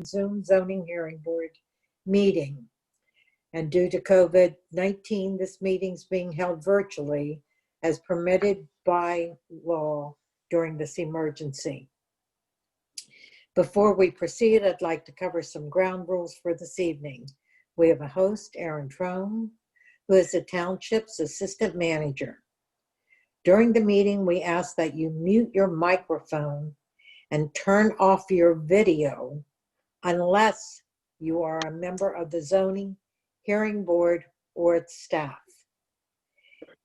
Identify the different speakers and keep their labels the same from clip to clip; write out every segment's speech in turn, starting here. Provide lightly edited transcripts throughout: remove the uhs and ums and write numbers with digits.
Speaker 1: Zoom Zoning Hearing Board meeting. And due to COVID-19, this meeting's being held virtually as permitted by law during this emergency. Before we proceed, I'd like to cover some ground rules for this evening. We have a host, Aaron Trone, who is the Township's Assistant Manager. During the meeting, we ask that you mute your microphone and turn off your video unless you are a member of the Zoning Hearing Board or its staff.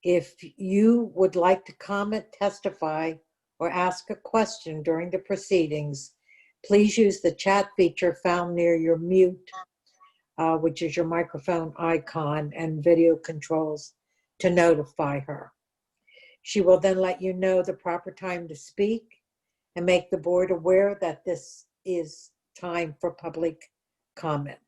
Speaker 1: If you would like to comment, testify, or ask a question during the proceedings, please use the chat feature found near your mute, which is your microphone icon and video controls, to notify her. She will then let you know the proper time to speak and make the board aware that this is time for public comment.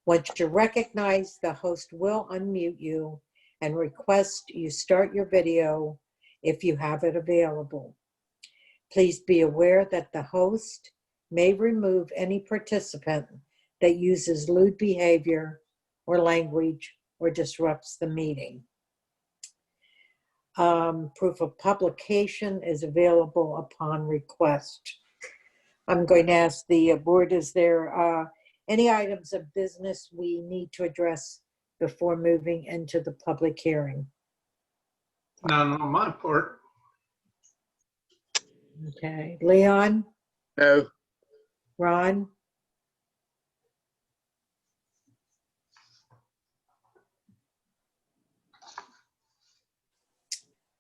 Speaker 1: Once you're recognized, the host will unmute you and request you start your video if you have it available. Please be aware that the host may remove any participant that uses lewd behavior or language or disrupts the meeting. Proof of publication is available upon request. I'm going to ask the board, is there any items of business we need to address before moving into the public hearing?
Speaker 2: None on my part.
Speaker 1: Okay, Leon?
Speaker 3: No.
Speaker 1: Ron?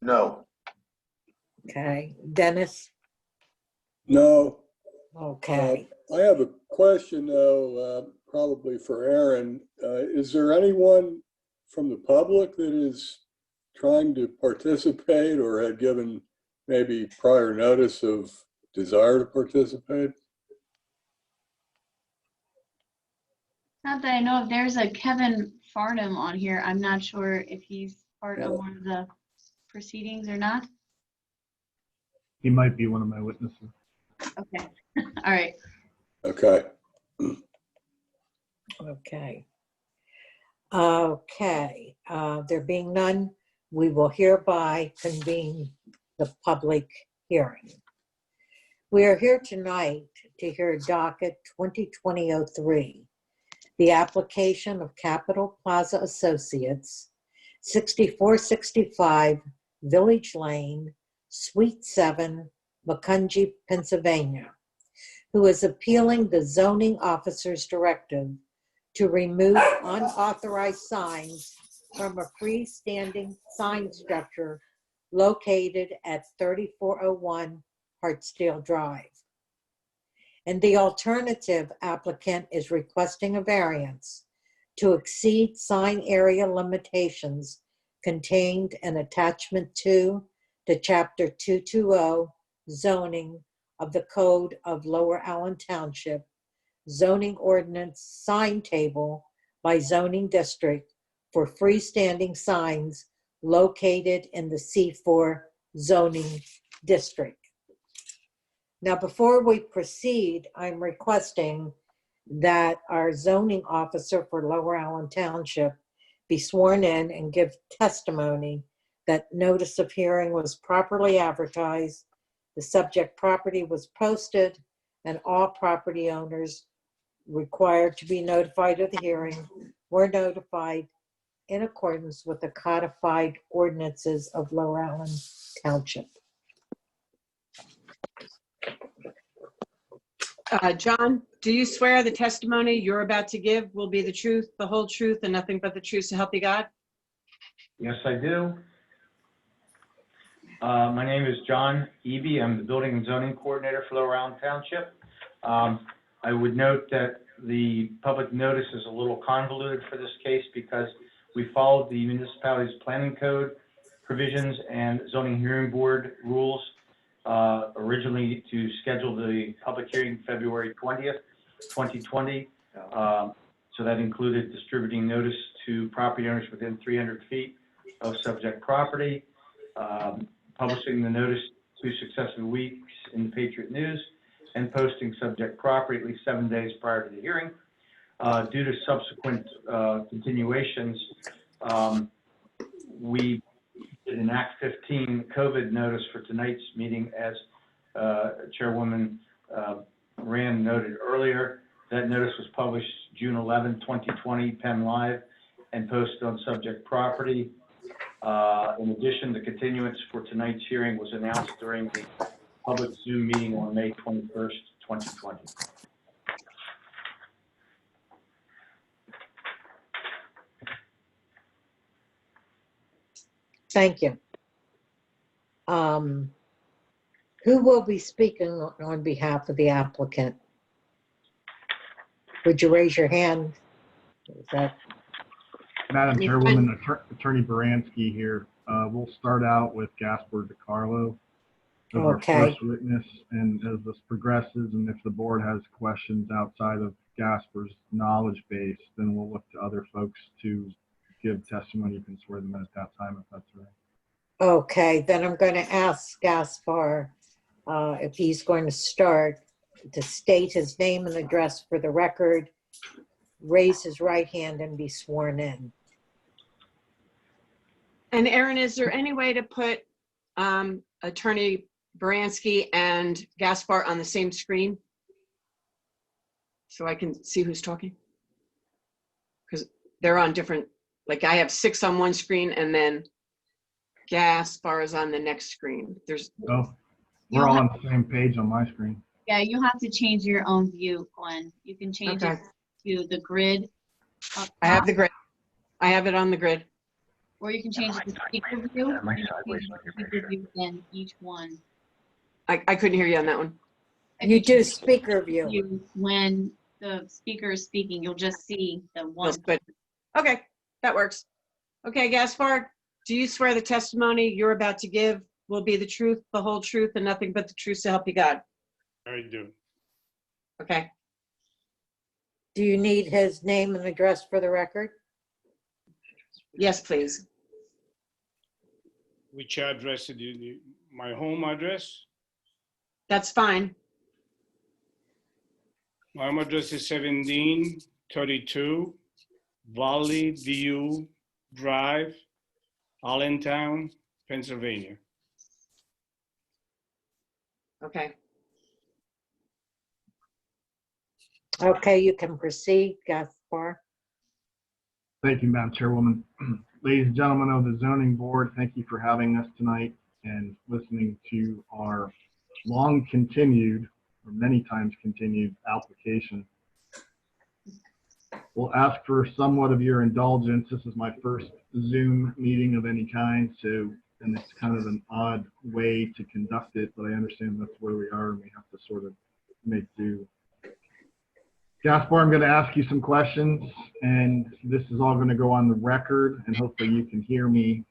Speaker 3: No.
Speaker 1: Okay, Dennis?
Speaker 4: No.
Speaker 1: Okay.
Speaker 4: I have a question though, probably for Aaron. Is there anyone from the public that is trying to participate or had given maybe prior notice of desire to participate?
Speaker 5: Not that I know of. There's a Kevin Farnham on here. I'm not sure if he's part of one of the proceedings or not.
Speaker 2: He might be one of my witnesses.
Speaker 5: Okay. All right.
Speaker 4: Okay.
Speaker 1: Okay. Okay. There being none, we will hereby convene the public hearing. We are here tonight to hear docket 2020-03, the application of Capital Plaza Associates, 6465 Village Lane, Suite 7, Macungie, Pennsylvania, who is appealing the zoning officer's directive to remove unauthorized signs from a freestanding sign structure located at 3401 Hartsdale Drive. And the alternative, applicant is requesting a variance to exceed sign area limitations contained in attachment 2 to Chapter 220 zoning of the Code of Lower Allen Township, zoning ordinance sign table by zoning district for freestanding signs located in the C4 zoning district. Now, before we proceed, I'm requesting that our zoning officer for Lower Allen Township be sworn in and give testimony that notice of hearing was properly advertised, the subject property was posted, and all property owners required to be notified of the hearing were notified in accordance with the codified ordinances of Lower Allen Township.
Speaker 6: John, do you swear the testimony you're about to give will be the truth, the whole truth, and nothing but the truth, so help you God?
Speaker 7: Yes, I do. My name is John Eby. I'm the Building and Zoning Coordinator for Lower Allen Township. I would note that the public notice is a little convoluted for this case because we followed the municipality's planning code provisions and zoning hearing board rules originally to schedule the public hearing February 20th, 2020. So that included distributing notice to property owners within 300 feet of subject property, publishing the notice 2 successive weeks in the Patriot News, and posting subject property at least 7 days prior to the hearing. Due to subsequent continuations, we did an Act 15 COVID notice for tonight's meeting, as Chairwoman Rand noted earlier. That notice was published June 11, 2020, Penn Live, and posted on subject property. In addition, the continuance for tonight's hearing was announced during the public Zoom meeting on May 21st, 2020.
Speaker 1: Thank you. Who will be speaking on behalf of the applicant? Would you raise your hand? Is that,
Speaker 2: Madam
Speaker 6: Yes,
Speaker 2: Chairwoman, Attorney Baranski here. We'll start out with Gaspar DiCarlo as our
Speaker 1: Okay.
Speaker 2: first witness, and as this progresses, and if the board has questions outside of Gaspar's knowledge base, then we'll look to other folks to give testimony. You can swear them in at that time if that's right.
Speaker 1: okay, then I'm going to ask Gaspar if he's going to start to state his name and address for the record, raise his right hand, and be sworn in.
Speaker 6: And Aaron, is there any way to put Attorney Baranski and Gaspar on the same screen? So I can see who's talking? Because they're on different, like I have 6 on one screen and then Gaspar is on the next screen. There's,
Speaker 2: Oh, we're all on the same page on my screen.
Speaker 5: Yeah, you have to change your own view, Glenn. You can change
Speaker 6: Okay.
Speaker 5: it to the grid up
Speaker 6: I have
Speaker 5: top,
Speaker 6: the grid. I have it on the grid.
Speaker 5: or you can change it to speaker view.
Speaker 7: my
Speaker 5: You can
Speaker 7: sideways
Speaker 5: change
Speaker 7: on
Speaker 5: it
Speaker 7: your
Speaker 5: to speaker view in each one.
Speaker 6: I couldn't hear you on that one.
Speaker 1: You do speaker view.
Speaker 5: When the speaker is speaking, you'll just see the one.
Speaker 6: That's good. Okay, that works. Okay, Gaspar, do you swear the testimony you're about to give will be the truth, the whole truth, and nothing but the truth so help you God?
Speaker 3: I do.
Speaker 6: Okay.
Speaker 1: Do you need his name and address for the record?
Speaker 6: Yes, please.
Speaker 3: Which address did you, my home address?
Speaker 6: That's fine.
Speaker 3: My home address is 1732 Valley View Drive, Allentown, Pennsylvania.
Speaker 6: Okay.
Speaker 1: Okay, you can proceed, Gaspar.
Speaker 2: Thank you, Madam Chairwoman. Ladies and gentlemen of the Zoning Board, thank you for having us tonight and listening to our long continued, or many times continued, application. We'll ask for somewhat of your indulgence. This is my first Zoom meeting of any kind, so, and it's kind of an odd way to conduct it, but I understand that's where we are and we have to sort of make do. Gaspar, I'm going to ask you some questions, and this is all going to go on the record, and hopefully you can hear me.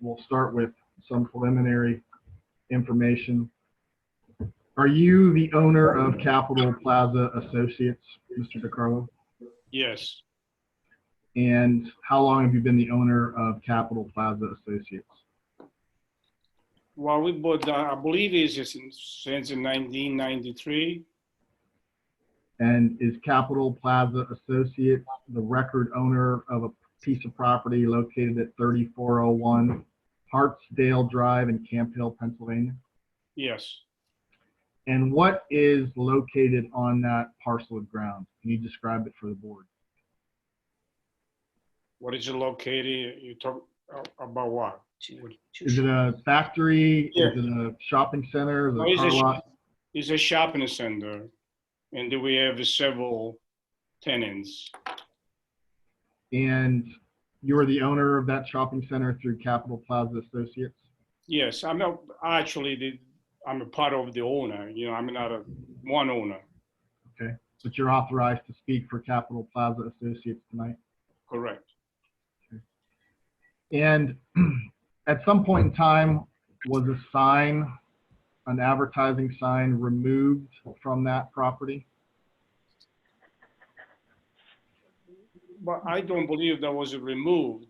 Speaker 2: We'll start with some preliminary information. Are you the owner of Capitol Plaza Associates, Mr. DiCarlo?
Speaker 3: Yes,
Speaker 2: And how long have you been the owner of Capitol Plaza Associates?
Speaker 3: well, we bought, I believe it's just since 1993.
Speaker 2: And is Capitol Plaza Associates the record owner of a piece of property located at 3401 Hartsdale Drive in Camp Hill, Pennsylvania?
Speaker 3: Yes,
Speaker 2: And what is located on that parcel of ground? Can you describe it for the board?
Speaker 3: what is it located? You talk about what?
Speaker 2: Is it a factory?
Speaker 3: Yeah.
Speaker 2: Is it a shopping center? Is it
Speaker 3: No,
Speaker 2: a
Speaker 3: it's
Speaker 2: car
Speaker 3: a
Speaker 2: lot?
Speaker 3: It's a shopping center, and then we have several tenants.
Speaker 2: And you're the owner of that shopping center through Capitol Plaza Associates?
Speaker 3: Yes, I'm not actually I'm a part of the owner. You know, I'm not one owner.
Speaker 2: Okay, but you're authorized to speak for Capitol Plaza Associates tonight?
Speaker 3: Correct.
Speaker 2: And at some point in time, was a sign, an advertising sign, removed from that property?
Speaker 3: But I don't believe that was removed.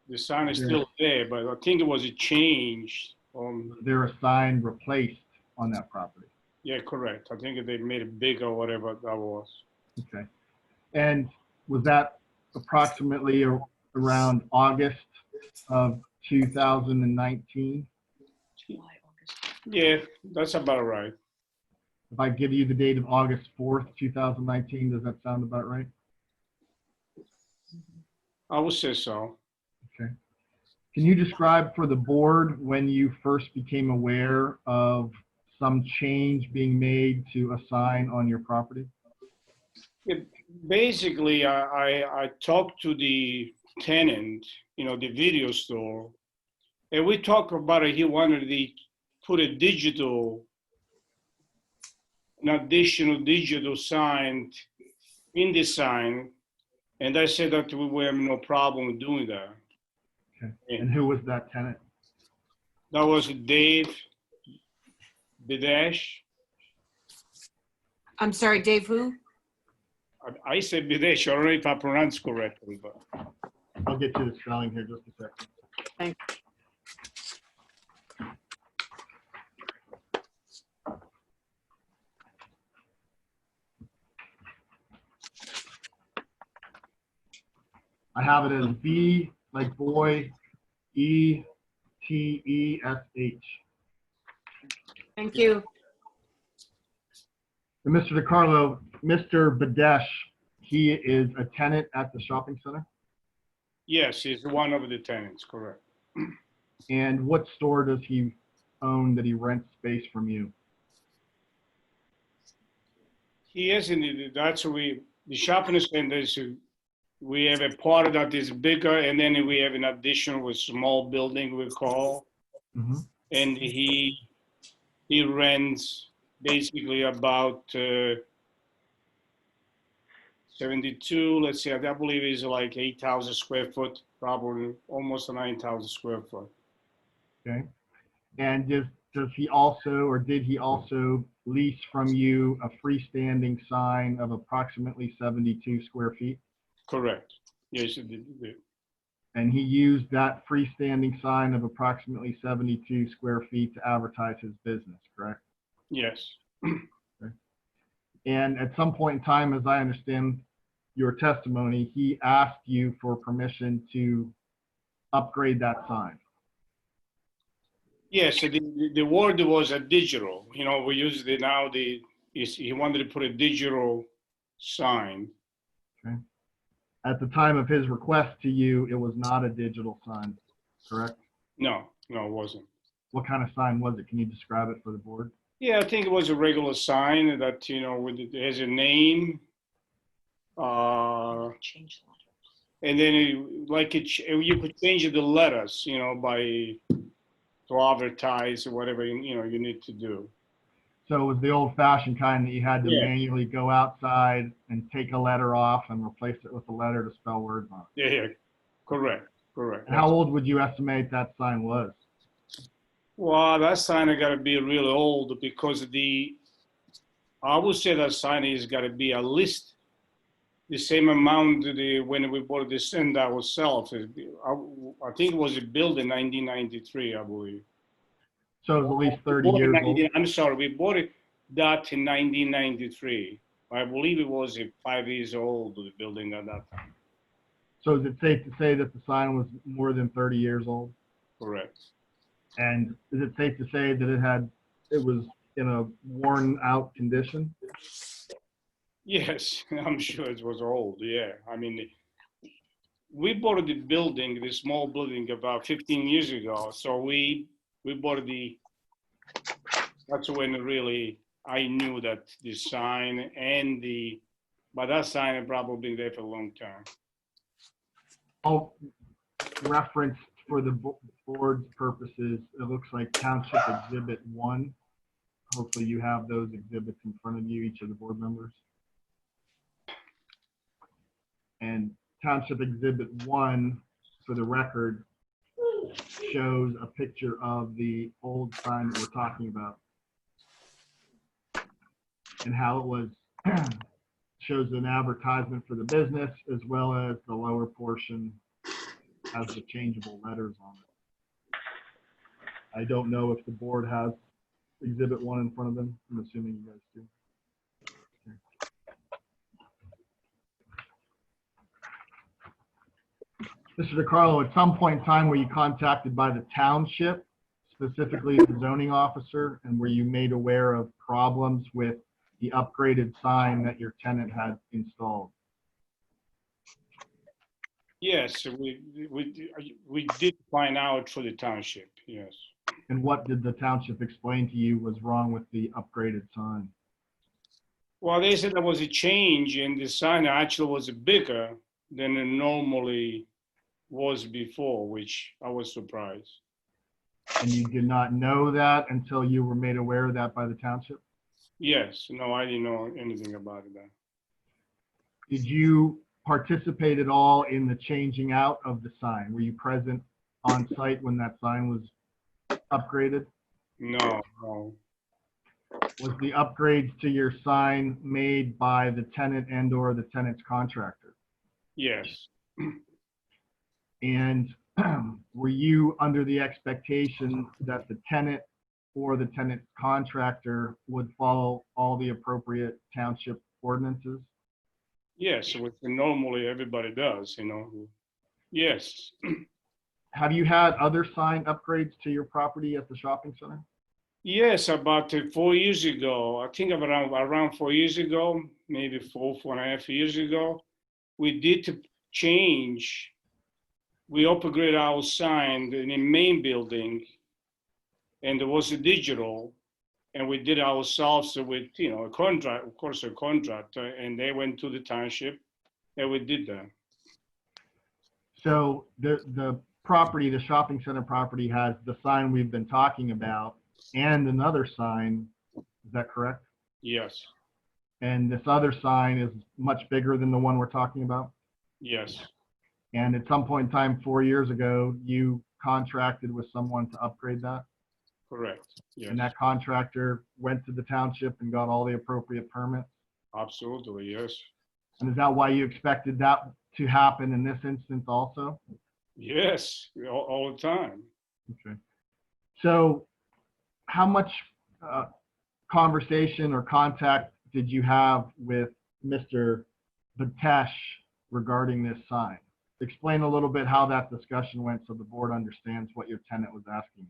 Speaker 3: The sign is still there, but I think it was a change.
Speaker 2: Was there a sign replaced on that property?
Speaker 3: Yeah, correct. I think they made it big or whatever that was.
Speaker 2: Okay. And was that approximately around August of 2019?
Speaker 3: Yeah, that's about right.
Speaker 2: If I give you the date of August 4th, 2019, does that sound about right?
Speaker 3: I would say so.
Speaker 2: Okay. Can you describe for the board when you first became aware of some change being made to a sign on your property?
Speaker 3: Basically, I talked to the tenant, the video store, and we talked about it. He wanted to put an additional digital sign in the sign, and I said that we have no problem doing that.
Speaker 2: Okay. And who was that tenant?
Speaker 3: That was Dave Bidesh.
Speaker 6: I'm sorry, Dave, who?
Speaker 3: I said Bidesh. I don't know if I pronounced correctly, but
Speaker 2: I'll get you the spelling here just a second.
Speaker 6: Thank
Speaker 2: I have it as B like boy, E-T-E-S-H.
Speaker 6: Thank you.
Speaker 2: And Mr. DiCarlo, Mr. Badesh, he is a tenant at the shopping center?
Speaker 3: yes, he's one of the tenants, correct.
Speaker 2: And what store does he own that he rents space from you?
Speaker 3: He is that's the shopping center is, we have a part that is bigger, and then we have an additional small building we call,
Speaker 2: Mhm.
Speaker 3: and he rents basically about 72, let's see, I believe is like 8,000 square foot, probably almost 9,000 square foot.
Speaker 2: Okay. And does he also, or did he also lease from you a freestanding sign of approximately 72 square feet?
Speaker 3: Correct. Yes, he did.
Speaker 2: And he used that freestanding sign of approximately 72 square feet to advertise his business, correct?
Speaker 3: Yes.
Speaker 2: And at some point in time, as I understand your testimony, he asked you for permission to upgrade that sign.
Speaker 3: Yes, so the word was a digital. We use it now. He wanted to put a digital sign.
Speaker 2: Okay. At the time of his request to you, it was not a digital sign, correct?
Speaker 3: No, it wasn't.
Speaker 2: What kind of sign was it? Can you describe it for the board?
Speaker 3: Yeah, I think it was a regular sign that, with it has a name.
Speaker 1: Change letters.
Speaker 3: And then you could change the letters, to advertise or whatever, you need to do.
Speaker 2: So it was the old fashioned kind that you had to
Speaker 3: Yeah.
Speaker 2: manually go outside and take a letter off and replace it with a letter to spell words on it.
Speaker 3: Yeah, correct.
Speaker 2: And how old would you estimate that sign was?
Speaker 3: Well, that sign has got to be really old because I would say that sign has got to be at least the same amount when we bought the stand ourselves. I think it was built in 1993, I believe.
Speaker 2: So it was at least 30 years old.
Speaker 3: I'm sorry, we bought that in 1993. I believe it was 5 years old, the building at that time.
Speaker 2: So is it safe to say that the sign was more than 30 years old?
Speaker 3: Correct.
Speaker 2: And is it safe to say that it was in a worn out condition?
Speaker 3: Yes, I'm sure it was old, yeah. I mean, we bought the small building about 15 years ago. So we bought that's when really I knew that the sign but that sign had probably been there for a long time.
Speaker 2: I'll reference for the board's purposes, it looks like Township Exhibit 1. Hopefully you have those exhibits in front of you, each of the board members. And Township Exhibit 1, for the record, shows a picture of the old sign that we're talking about and how it was shows an advertisement for the business as well as the lower portion has the changeable letters on it. I don't know if the board has Exhibit 1 in front of them? I'm assuming you guys do. Mr. DiCarlo, at some point in time, were you contacted by the township, specifically the zoning officer, and were you made aware of problems with the upgraded sign that your tenant had installed?
Speaker 3: Yes, we did find out for the township, yes.
Speaker 2: And what did the township explain to you was wrong with the upgraded sign?
Speaker 3: Well, they said there was a change and the sign actually was bigger than it normally was before, which I was surprised.
Speaker 2: And you did not know that until you were made aware of that by the township?
Speaker 3: Yes, no, I didn't know anything about that.
Speaker 2: Did you participate at all in the changing out of the sign? Were you present on site when that sign was upgraded?
Speaker 3: No, no.
Speaker 2: Was the upgrades to your sign made by the tenant and or the tenant's contractor?
Speaker 3: Yes,
Speaker 2: And were you under the expectation that the tenant or the tenant contractor would follow all the appropriate township ordinances?
Speaker 3: yes, which normally everybody does, Yes,
Speaker 2: Have you had other sign upgrades to your property at the shopping center?
Speaker 3: yes, about 4 years ago, I think around 4 years ago, maybe 4.5 years ago, we did change. We upgraded our sign in the main building, and there was a digital, and we did it ourselves with, a contract, of course, a contractor, and they went to the township, and we did that.
Speaker 2: So the property, the shopping center property has the sign we've been talking about and another sign, is that correct?
Speaker 3: Yes,
Speaker 2: And this other sign is much bigger than the one we're talking about?
Speaker 3: yes,
Speaker 2: And at some point in time, 4 years ago, you contracted with someone to upgrade that?
Speaker 3: correct, yes,
Speaker 2: And that contractor went to the township and got all the appropriate permits?
Speaker 3: absolutely, yes,
Speaker 2: And is that why you expected that to happen in this instance also?
Speaker 3: yes, all the time.
Speaker 2: Okay. So how much conversation or contact did you have with Mr. Batesh regarding this sign? Explain a little bit how that discussion went so the board understands what your tenant was asking.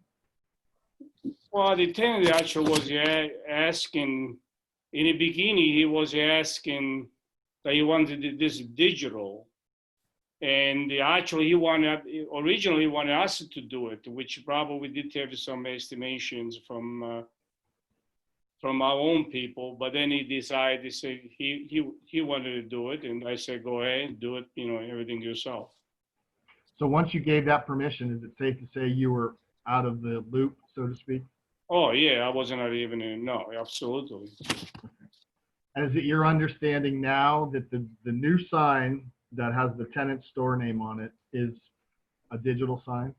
Speaker 3: Well, the tenant actually was asking, in the beginning, he was asking that he wanted this digital. And actually, originally he wanted us to do it, which probably did have some estimations from our own people. But then he decided to say he wanted to do it, and I said, go ahead, do it, everything yourself.
Speaker 2: So once you gave that permission, is it safe to say you were out of the loop, so to speak?
Speaker 3: Oh yeah, I wasn't even in. No, absolutely.
Speaker 2: And is it your understanding now that the new sign that has the tenant store name on it is a digital sign?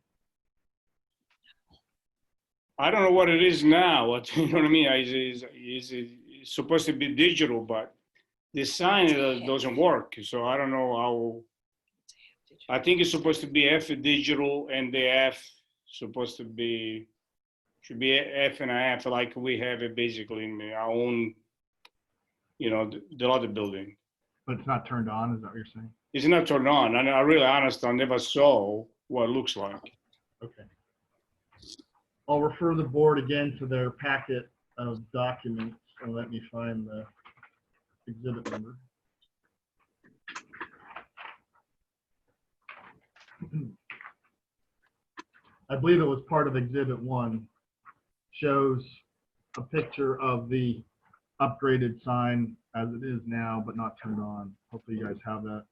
Speaker 3: I don't know what it is now. You know what I mean? It's supposed to be digital, but the sign doesn't work. So I don't know how. I think it's supposed to be F digital, and the F supposed to be should be F and a half, like we have it basically in our own, the other building.
Speaker 2: But it's not turned on, is that what you're saying?
Speaker 3: It's not turned on, and I really honestly, I never saw what it looks like.
Speaker 2: Okay. I'll refer the board again to their packet of documents, and let me find the exhibit number. I believe it was part of Exhibit 1. Shows a picture of the upgraded sign as it is now, but not turned on. Hopefully you guys have that.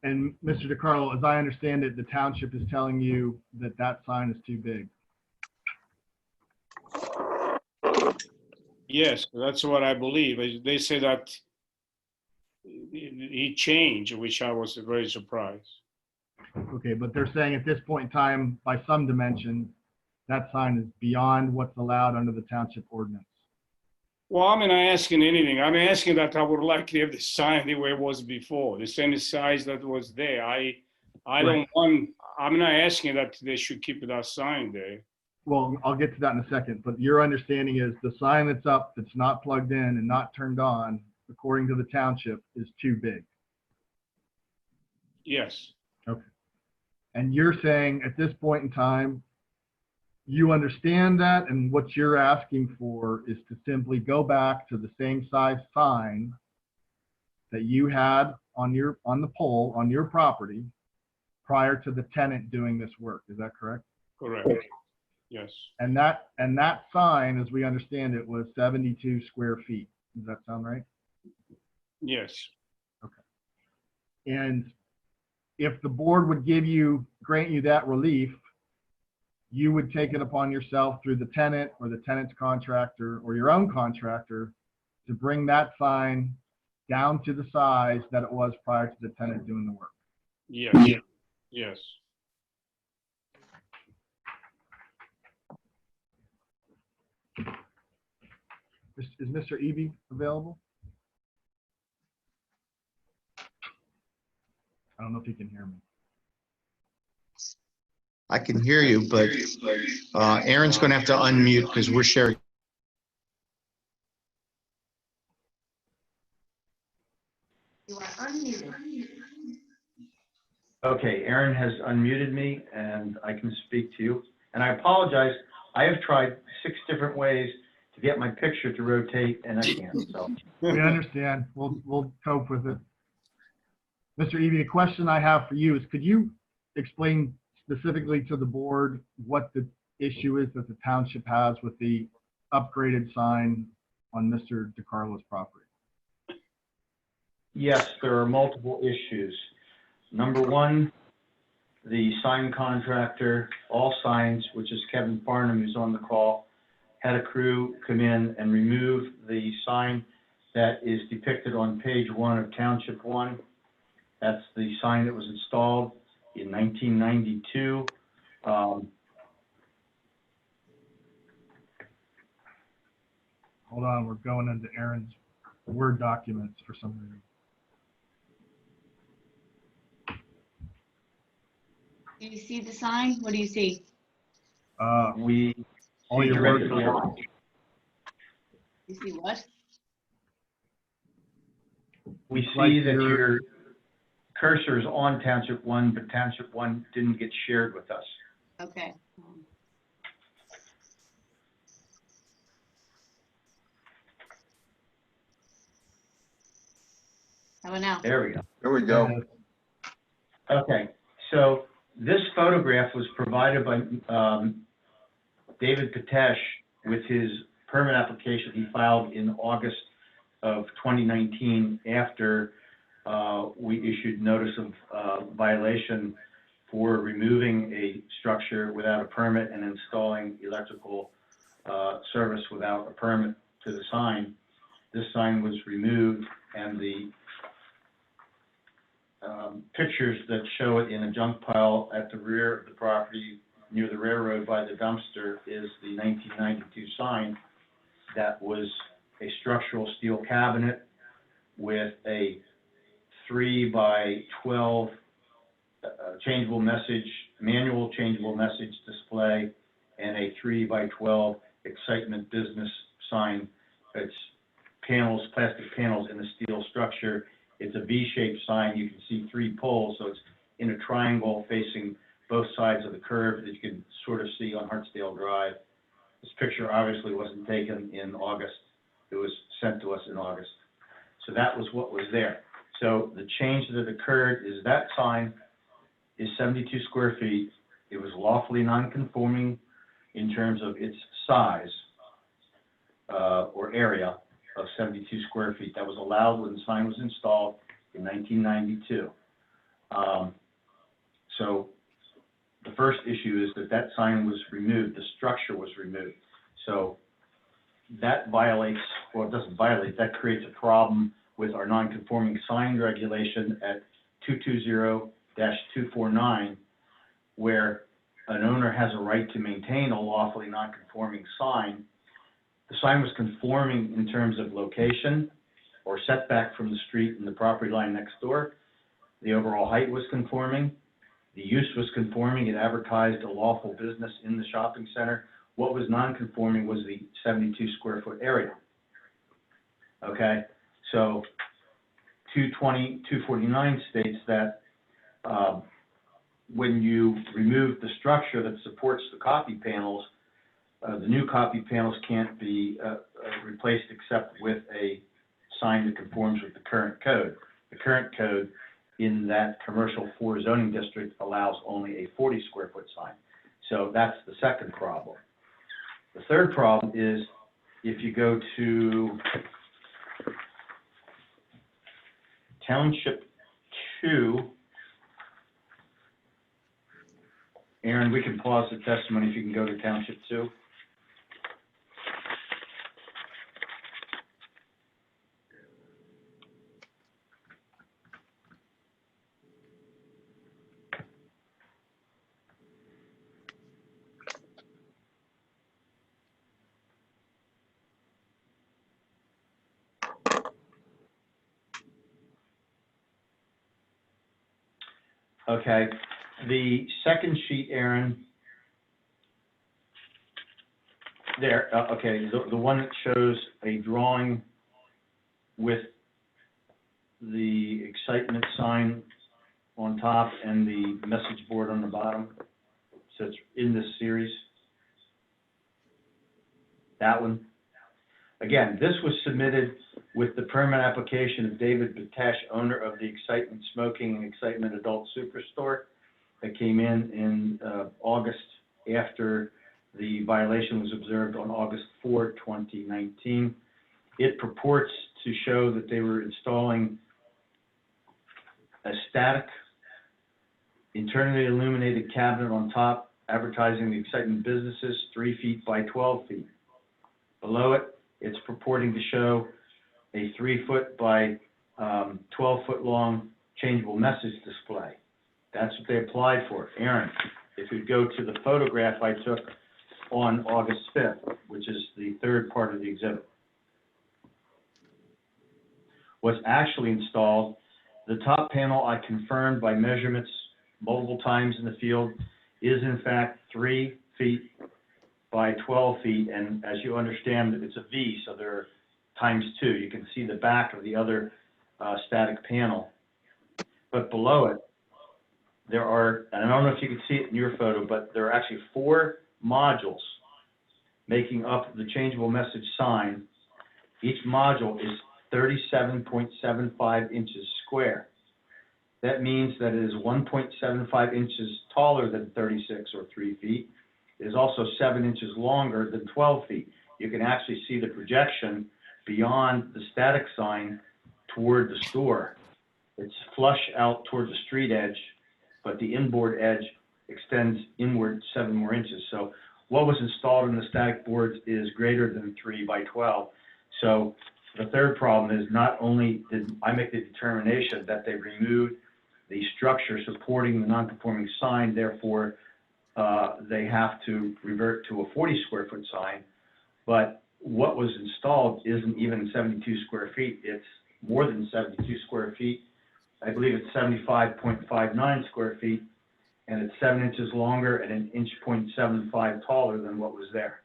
Speaker 2: And Mr. DiCarlo, as I understand it, the township is telling you that that sign is too big.
Speaker 3: Yes, that's what I believe. They say that he changed, which I was very surprised.
Speaker 2: Okay, but they're saying at this point in time, by some dimension, that sign is beyond what's allowed under the township ordinance?
Speaker 3: Well, I'm not asking anything. I'm asking that I would like to have the sign the way it was before, the same size that was there. I don't want, I'm not asking that they should keep that sign there.
Speaker 2: Well, I'll get to that in a second, but your understanding is the sign that's up, that's not plugged in and not turned on, according to the township, is too big.
Speaker 3: Yes,
Speaker 2: And you're saying at this point in time, you understand that, and what you're asking for is to simply go back to the same size sign that you had on the pole on your property prior to the tenant doing this work. Is that correct?
Speaker 3: correct. Yes,
Speaker 2: And that sign, as we understand it, was 72 square feet. Does that sound right?
Speaker 3: yes,
Speaker 2: And if the board would grant you that relief, you would take it upon yourself through the tenant or the tenant's contractor or your own contractor to bring that sign down to the size that it was prior to the tenant doing the work.
Speaker 3: yes, yes.
Speaker 2: Is Mr. Eby available? I don't know if he can hear me.
Speaker 8: I can hear you, but Aaron's going to have to unmute because we're sharing.
Speaker 5: You are unmuted.
Speaker 7: Okay, Aaron has unmuted me and I can speak to you. And I apologize, I have tried 6 different ways to get my picture to rotate and I can't, so.
Speaker 2: We understand. We'll cope with it. Mr. Eby, the question I have for you is, could you explain specifically to the board what the issue is that the township has with the upgraded sign on Mr. DiCarlo's property?
Speaker 7: Yes, there are multiple issues. Number one, the sign contractor, All Signs, which is Kevin Farnham, who's on the call, had a crew come in and remove the sign that is depicted on page 1 of Township 1. That's the sign that was installed in 1992.
Speaker 2: Hold on, we're going into Aaron's Word documents for some reason.
Speaker 5: Do you see the sign? What do you see?
Speaker 7: We
Speaker 2: All your
Speaker 7: directed
Speaker 2: work.
Speaker 7: line.
Speaker 5: You see what?
Speaker 7: We
Speaker 2: Like
Speaker 7: see that
Speaker 2: your-
Speaker 7: your cursor is on Township 1, but Township 1 didn't get shared with us.
Speaker 5: Okay. How about now?
Speaker 7: There we go.
Speaker 4: There we go.
Speaker 7: Okay, so this photograph was provided by David Patesh with his permit application he filed in August of 2019 after we issued notice of violation for removing a structure without a permit and installing electrical service without a permit to the sign. This sign was removed, and the pictures that show it in a junk pile at the rear of the property near the railroad by the dumpster is the 1992 sign that was a structural steel cabinet with a 3x12 changeable message, manual changeable message display, and a 3x12 excitement business sign. It's panels, plastic panels in a steel structure. It's a V-shaped sign. You can see 3 poles, so it's in a triangle facing both sides of the curve that you can sort of see on Hartsdale Drive. This picture obviously wasn't taken in August. It was sent to us in August. So that was what was there. So the change that occurred is that sign is 72 square feet. It was lawfully non-conforming in terms of its size or area of 72 square feet. That was allowed when the sign was installed in 1992. So the first issue is that that sign was removed, the structure was removed. So that violates, well, it doesn't violate, that creates a problem with our non-conforming sign regulation at 220-249, where an owner has a right to maintain a lawfully non-conforming sign. The sign was conforming in terms of location or setback from the street and the property line next door. The overall height was conforming. The use was conforming. It advertised a lawful business in the shopping center. What was non-conforming was the 72 square foot area. Okay, so 220-249 states that when you remove the structure that supports the copy panels, the new copy panels can't be replaced except with a sign that conforms with the current code. The current code in that commercial 4 zoning district allows only a 40 square foot sign. So that's the second problem. The third problem is if you go to Township 2, Aaron, we can pause the testimony if you can go to Township 2. Okay, the second sheet, Aaron, there, okay, the one that shows a drawing with the excitement sign on top and the message board on the bottom. So it's in this series. That one. Again, this was submitted with the permit application of David Batash, owner of the Excitement Smoking and Excitement Adult Superstore, that came in August after the violation was observed on August 4, 2019. It purports to show that they were installing a static, internally illuminated cabinet on top, advertising the Excitement businesses, 3 feet by 12 feet. Below it, it's purporting to show a 3 foot by 12 foot long changeable message display. That's what they applied for. Aaron, if you go to the photograph I took on August 5th, which is the third part of the exhibit. What's actually installed, the top panel I confirmed by measurements multiple times in the field is in fact 3 feet by 12 feet, and as you understand, it's a V, so there are times 2. You can see the back of the other static panel. But below it, there are, and I don't know if you can see it in your photo, but there are actually 4 modules making up the changeable message sign. Each module is 37.75 inches square. That means that it is 1.75 inches taller than 36 or 3 feet. It is also 7 inches longer than 12 feet. You can actually see the projection beyond the static sign toward the store. It's flush out toward the street edge, but the inboard edge extends inward 7 more inches. So what was installed in the static boards is greater than 3 by 12. So the third problem is not only did I make the determination that they removed the structure supporting the non-conforming sign, therefore they have to revert to a 40 square foot sign, but what was installed isn't even 72 square feet. It's more than 72 square feet. I believe it's 75.59 square feet, and it's 7 inches longer and 1.75 inches taller than what was there.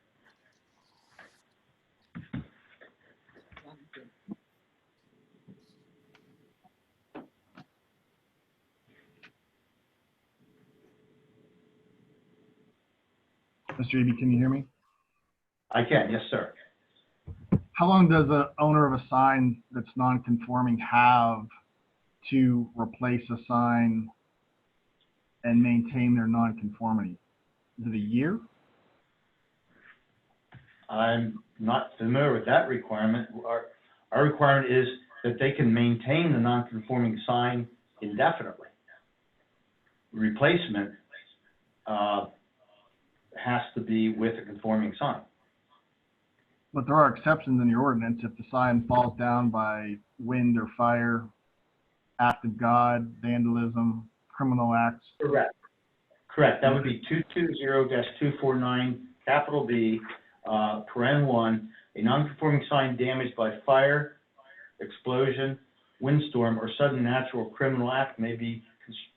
Speaker 2: Mr. Eby, can you hear me?
Speaker 7: I can, yes, sir.
Speaker 2: How long does the owner of a sign that's non-conforming have to replace a sign and maintain their non-conformity? Is it a year?
Speaker 7: I'm not familiar with that requirement. Our requirement is that they can maintain the non-conforming sign indefinitely. Replacement has to be with a conforming sign.
Speaker 2: But there are exceptions in your ordinance. If the sign falls down by wind or fire, act of God, vandalism, criminal acts.
Speaker 7: Correct, that would be 220-249, capital B, paren 1, a non-conforming sign damaged by fire, explosion, windstorm, or sudden natural criminal act may be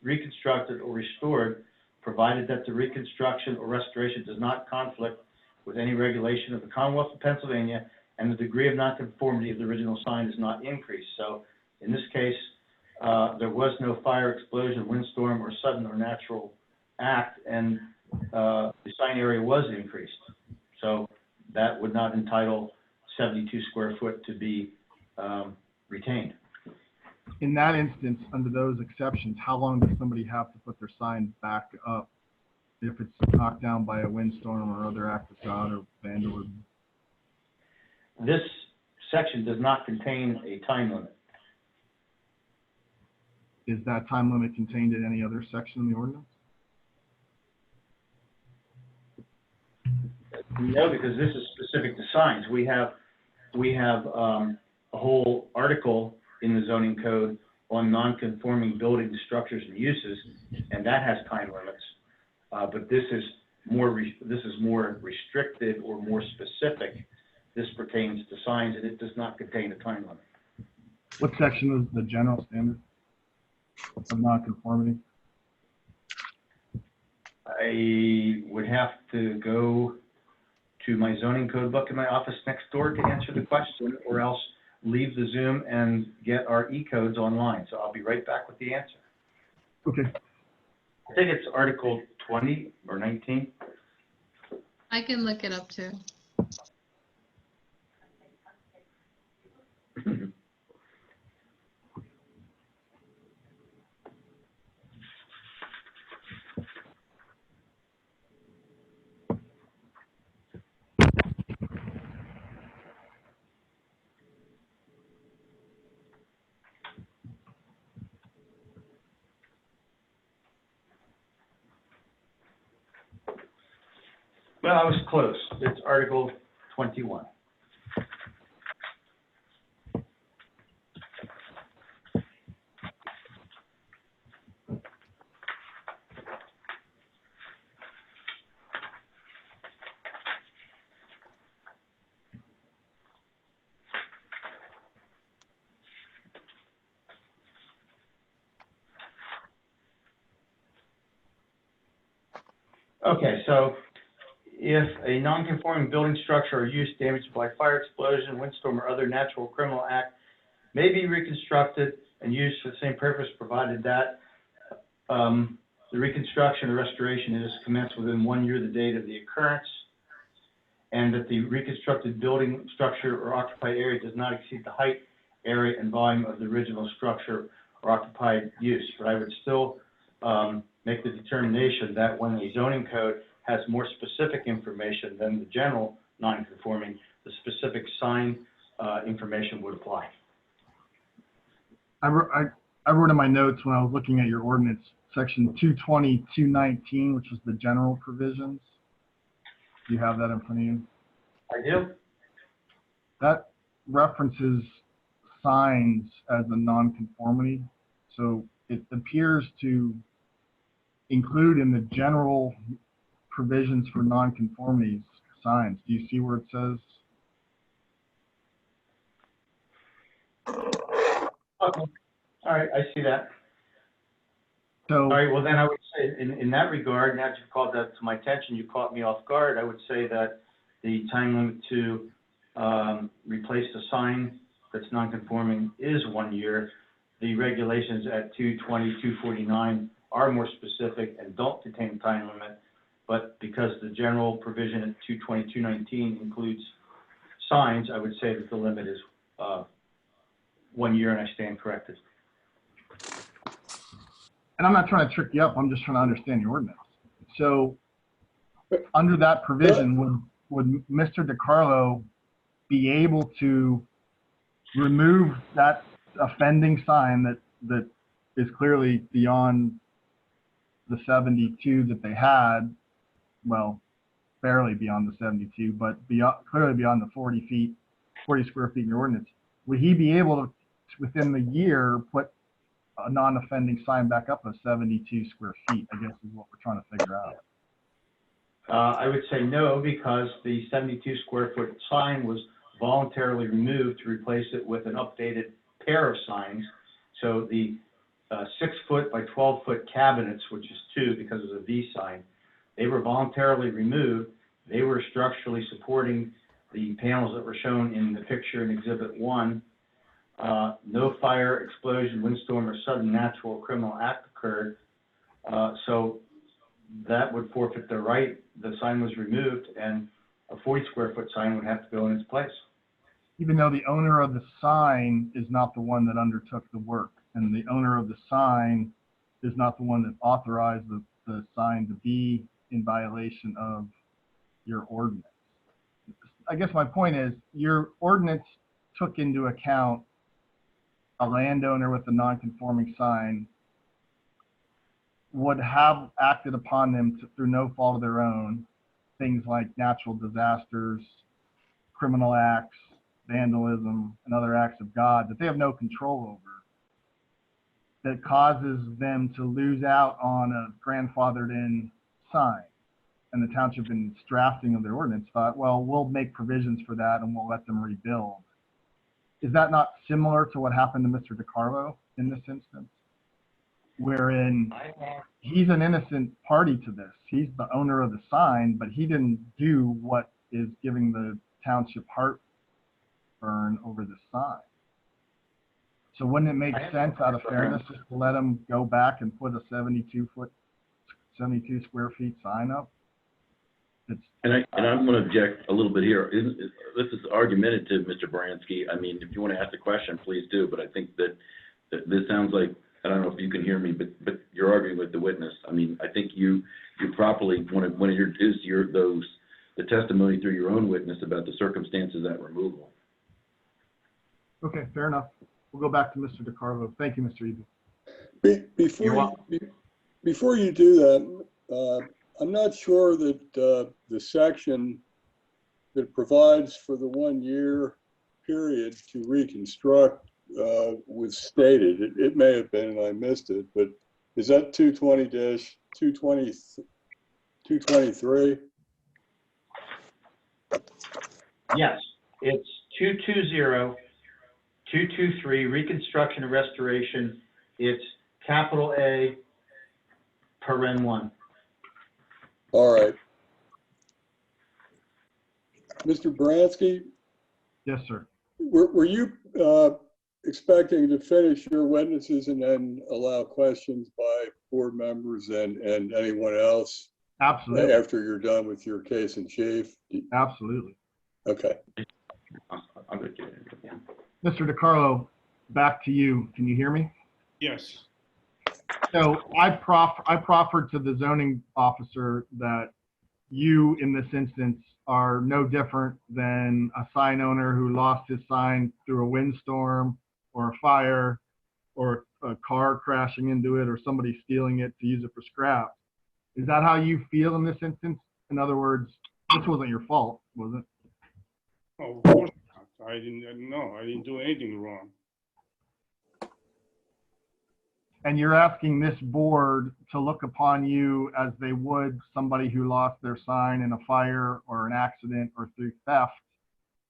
Speaker 7: reconstructed or restored, provided that the reconstruction or restoration does not conflict with any regulation of the Commonwealth of Pennsylvania, and the degree of nonconformity of the original sign is not increased. So in this case, there was no fire, explosion, windstorm, or sudden or natural act, and the sign area was increased. So that would not entitle 72 square foot to be retained.
Speaker 2: In that instance, under those exceptions, how long does somebody have to put their sign back up if it's knocked down by a windstorm or other act of God or vandalism?
Speaker 7: This section does not contain a time limit.
Speaker 2: Is that time limit contained in any other section of the ordinance?
Speaker 7: No, because this is specific to signs. We have a whole article in the zoning code on non-conforming buildings, structures, and uses, and that has time limits. But this is more restricted or more specific. This pertains to signs, and it does not contain a time limit.
Speaker 2: What section is the general standard of nonconformity?
Speaker 7: I would have to go to my zoning code book in my office next door to answer the question, or else leave the Zoom and get our E-codes online. So I'll be right back with the answer.
Speaker 2: Okay.
Speaker 7: I think it's Article 20 or 19.
Speaker 9: I can look it up too.
Speaker 7: Well, I was close. It's Article 21. Okay, so if a non-conforming building, structure, or use damaged by fire, explosion, windstorm, or other natural or criminal act may be reconstructed and used for the same purpose, provided that the reconstruction or restoration is commenced within 1 year of the date of the occurrence, and that the reconstructed building, structure, or occupied area does not exceed the height, area, and volume of the original structure or occupied use. But I would still make the determination that when the zoning code has more specific information than the general non-conforming, the specific sign information would apply.
Speaker 2: I wrote in my notes when I was looking at your ordinance, section 220.219, which is the general provisions. Do you have that in front of you?
Speaker 7: I do.
Speaker 2: That references signs as a nonconformity. So it appears to include in the general provisions for nonconformities signs. Do you see where it says?
Speaker 7: Okay. All right, I see that.
Speaker 2: So,
Speaker 7: All right, well then I would say in that regard, now that you've called that to my attention, you caught me off guard, I would say that the time limit to replace the sign that's non-conforming is 1 year. The regulations at 220.249 are more specific and don't contain a time limit, but because the general provision at 220.219 includes signs, I would say that the limit is 1 year, and I stand corrected.
Speaker 2: and I'm not trying to trick you up, I'm just trying to understand your ordinance. So under that provision, would Mr. DiCarlo be able to remove that offending sign that is clearly beyond the 72 that they had, well, barely beyond the 72, but clearly beyond the 40 square feet in your ordinance? Would he be able to, within the year, put a non-offending sign back up of 72 square feet, I guess is what we're trying to figure out.
Speaker 7: I would say no, because the 72 square foot sign was voluntarily removed to replace it with an updated pair of signs. So the 6 foot by 12 foot cabinets, which is 2 because it's a V sign, they were voluntarily removed. They were structurally supporting the panels that were shown in the picture in Exhibit 1. No fire, explosion, windstorm, or sudden natural or criminal act occurred. So that would forfeit the right. The sign was removed, and a 40 square foot sign would have to go in its place.
Speaker 2: Even though the owner of the sign is not the one that undertook the work, and the owner of the sign is not the one that authorized the sign to be in violation of your ordinance. I guess my point is your ordinance took into account a landowner with a non-conforming sign would have acted upon them through no fault of their own, things like natural disasters, criminal acts, vandalism, and other acts of God that they have no control over, that causes them to lose out on a grandfathered in sign. And the township in its drafting of their ordinance thought, well, we'll make provisions for that and we'll let them rebuild. Is that not similar to what happened to Mr. DiCarlo in this instance? Wherein he's an innocent party to this. He's the owner of the sign, but he didn't do what is giving the township heartburn over the sign. So wouldn't it make sense out of fairness just to let him go back and put a 72 square feet sign up?
Speaker 10: And I'm going to object a little bit here. This is argumentative, Mr. Bransky. I mean, if you want to ask a question, please do. But I think that this sounds like, I don't know if you can hear me, but you're arguing with the witness. I mean, I think you properly want to introduce the testimony through your own witness about the circumstances of that removal.
Speaker 2: Okay, fair enough. We'll go back to Mr. DiCarlo. Thank you, Mr. Eby.
Speaker 4: Before you do that, I'm not sure that the section that provides for the 1 year period to reconstruct was stated. It may have been and I missed it, but is that 220-223?
Speaker 7: Yes, it's 220-223, reconstruction and restoration. It's capital A, paren 1.
Speaker 4: All right. Mr. Bransky?
Speaker 2: Yes, sir.
Speaker 4: Were you expecting to finish your witnesses and then allow questions by board members and anyone else?
Speaker 2: Absolutely.
Speaker 4: After you're done with your case in chief?
Speaker 2: Absolutely.
Speaker 4: Okay.
Speaker 10: I'm going to get it. Yeah.
Speaker 2: Mr. DiCarlo, back to you. Can you hear me?
Speaker 3: Yes.
Speaker 2: So I proffered to the zoning officer that you, in this instance, are no different than a sign owner who lost his sign through a windstorm or a fire or a car crashing into it or somebody stealing it to use it for scrap. Is that how you feel in this instance? In other words, this wasn't your fault, was it?
Speaker 3: Oh, of course not. I didn't do anything wrong.
Speaker 2: And you're asking this board to look upon you as they would somebody who lost their sign in a fire or an accident or through theft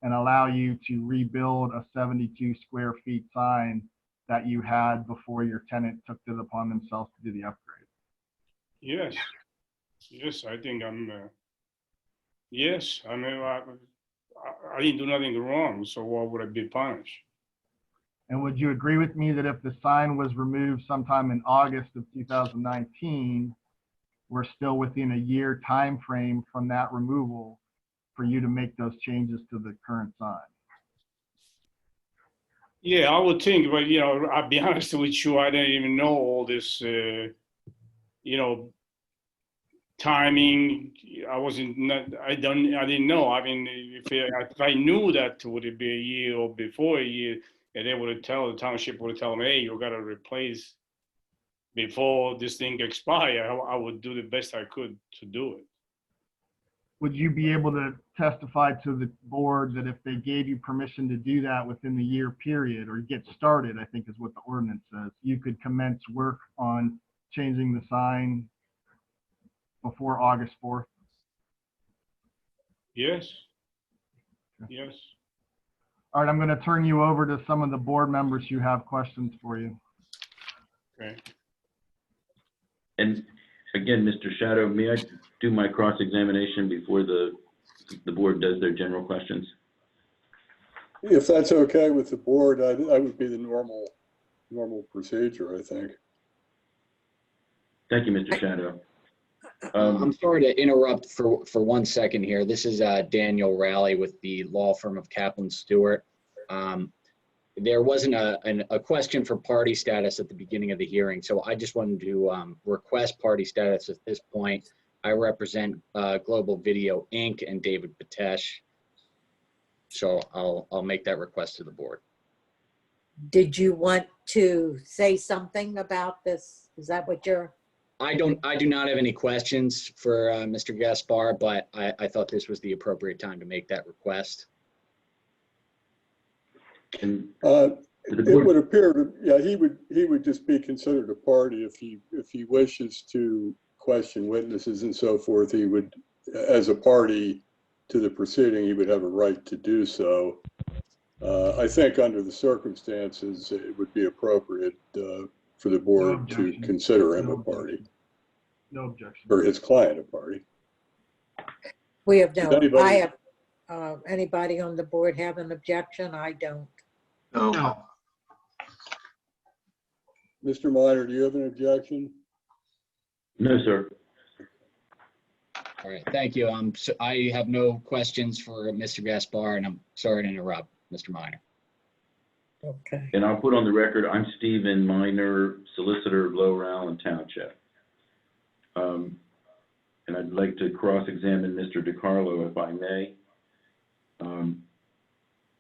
Speaker 2: and allow you to rebuild a 72 square feet sign that you had before your tenant took it upon themselves to do the upgrade.
Speaker 3: Yes. Yes, I think yes. I mean, I didn't do nothing wrong, so why would I be punished?
Speaker 2: And would you agree with me that if the sign was removed sometime in August of 2019, we're still within a year time frame from that removal for you to make those changes to the current sign?
Speaker 3: Yeah, I would think, but I'll be honest with you, I didn't even know all this, timing. I didn't know. I mean, if I knew that would it be a year or before a year, and they would tell the township would tell them, hey, you got to replace before this thing expire. I would do the best I could to do it.
Speaker 2: would you be able to testify to the board that if they gave you permission to do that within the year period, or get started, I think is what the ordinance says, you could commence work on changing the sign before August 4th?
Speaker 3: Yes. Yes.
Speaker 2: All right, I'm going to turn you over to some of the board members who have questions for you.
Speaker 3: Okay.
Speaker 10: And again, Mr. Shadow, may I do my cross-examination before the board does their general questions?
Speaker 4: If that's okay with the board, I would be the normal procedure, I think.
Speaker 10: Thank you, Mr. Shadow.
Speaker 11: I'm sorry to interrupt for 1 second here. This is Daniel Rowley with the law firm of Kaplan Stewart. There wasn't a question for party status at the beginning of the hearing, so I just wanted to request party status at this point. I represent Global Video Inc. and David Patesh, so I'll make that request to the board.
Speaker 1: Did you want to say something about this? Is that what you're?
Speaker 11: I do not have any questions for Mr. Gaspar, but I thought this was the appropriate time to make that request.
Speaker 10: And
Speaker 4: it would appear, yeah, he would just be considered a party if he wishes to question witnesses and so forth. He would, as a party to the proceeding, he would have a right to do so. I think under the circumstances, it would be appropriate for the board to consider him a party.
Speaker 2: No objection.
Speaker 4: Or his client a party.
Speaker 1: We have no,
Speaker 4: Anybody?
Speaker 1: I have, anybody on the board have an objection? I don't.
Speaker 8: No.
Speaker 4: Mr. Minor, do you have an objection?
Speaker 10: no, sir.
Speaker 11: All right, thank you. I have no questions for Mr. Gaspar, and I'm sorry to interrupt, Mr. Minor.
Speaker 1: Okay.
Speaker 10: And I'll put on the record, I'm Stephen Minor, solicitor of Low Rowland Township. And I'd like to cross-examine Mr. DiCarlo, if I may.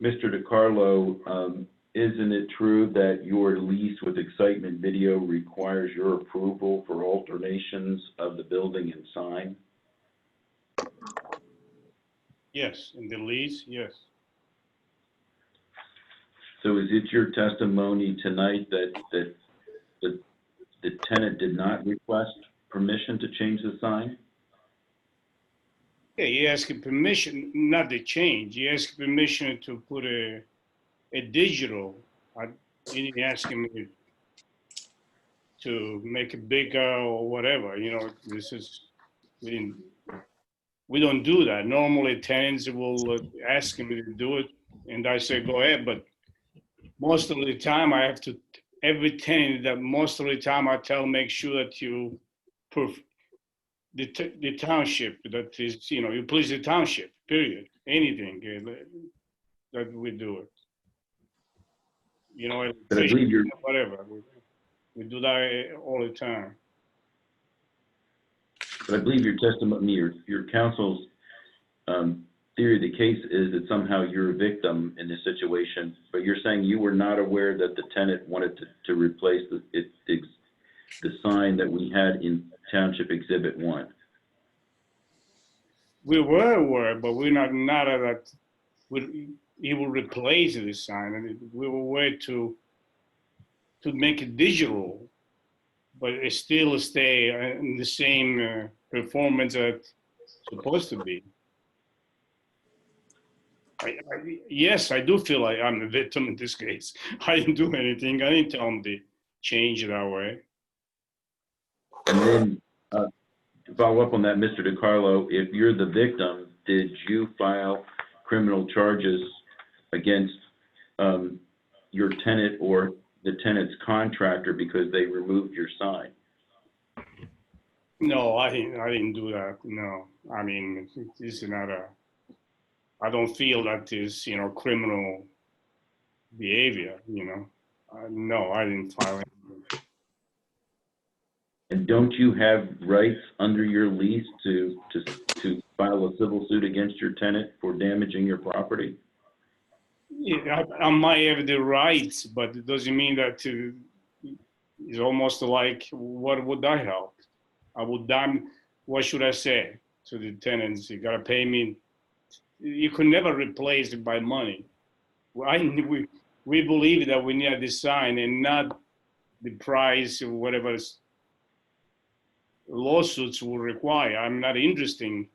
Speaker 10: Mr. DiCarlo, isn't it true that your lease with Excitement Video requires your approval for alterations of the building and sign?
Speaker 3: Yes. In the lease, yes.
Speaker 10: So is it your testimony tonight that the tenant did not request permission to change the sign?
Speaker 3: Yeah, he asked permission, not to change. He asked permission to put a digital. He didn't ask him to make it bigger or whatever. You know, this is, we don't do that. Normally tenants will ask me to do it, and I say, go ahead. But most of the time I have to, every tenant that most of the time I tell, make sure that you, the township, that is, you know, you please the township, period. Anything that we do it. You know,
Speaker 10: But I believe you're,
Speaker 3: whatever. We do that all the time.
Speaker 10: but I believe your testimony, your counsel's theory of the case is that somehow you're a victim in this situation, but you're saying you were not aware that the tenant wanted to replace the sign that we had in Township Exhibit 1.
Speaker 3: We were aware, but we're not that he will replace the sign, and we were aware to make it digital, but it still stay in the same performance that it's supposed to be. Yes, I do feel like I'm a victim in this case. I didn't do anything. I didn't tell him to change it that way.
Speaker 10: And then to follow up on that, Mr. DiCarlo, if you're the victim, did you file criminal charges against your tenant or the tenant's contractor because they removed your sign?
Speaker 3: No, I didn't do that. No, I mean, this is not I don't feel that is, you know, criminal behavior, you know. No, I didn't file anything.
Speaker 10: And don't you have rights under your lease to file a civil suit against your tenant for damaging your property?
Speaker 3: Yeah, I might have the rights, but it doesn't mean that it's almost like, what would that help? I would what should I say? to the tenants. You gotta pay me. You could never replace it by money. We believe that we need a design and not the price or whatever lawsuits will require. I'm not interested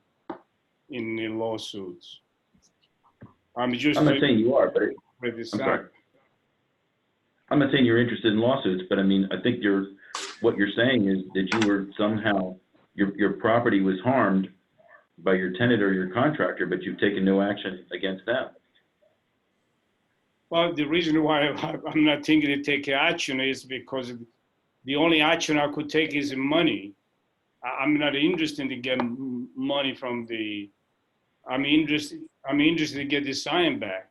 Speaker 3: in the lawsuits. I'm not
Speaker 10: saying you are, but I'm sorry. I'm not saying you're interested in lawsuits, but I mean, I think what you're saying is that you were somehow, your property was harmed by your tenant or your contractor, but you've taken no action against them.
Speaker 3: Well, the reason why I'm not thinking to take action is because the only action I could take is money. I'm not interested in getting money from the, I'm interested to get the sign back.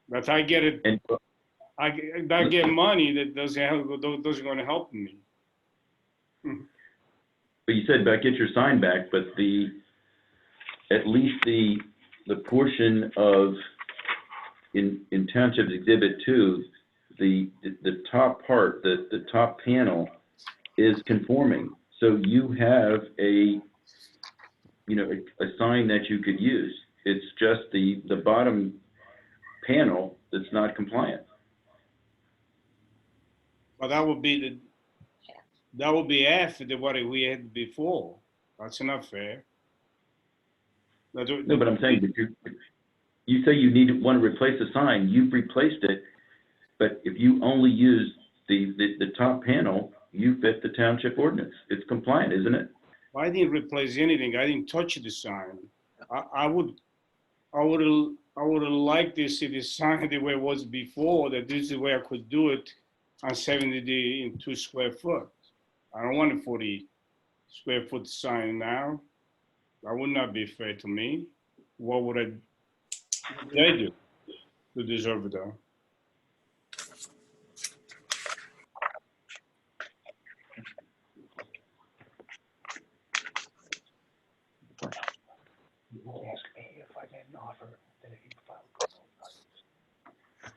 Speaker 3: But I get it, I get money that doesn't going to help me.
Speaker 10: But you said get your sign back, but at least the portion of in Township Exhibit 2, the top part, the top panel is conforming. So you have a sign that you could use. It's just the bottom panel that's not compliant.
Speaker 3: Well, that would be after what we had before. That's not fair.
Speaker 10: No, but I'm saying that you say you want to replace the sign. You've replaced it, but if you only use the top panel, you fit the township ordinance. It's compliant, isn't it?
Speaker 3: I didn't replace anything. I didn't touch the sign. I would have liked to see the sign the way it was before. That this is the way I could do it on 72 square foot. I don't want a 40 square foot sign now. That would not be fair to me. What would I do to deserve it though?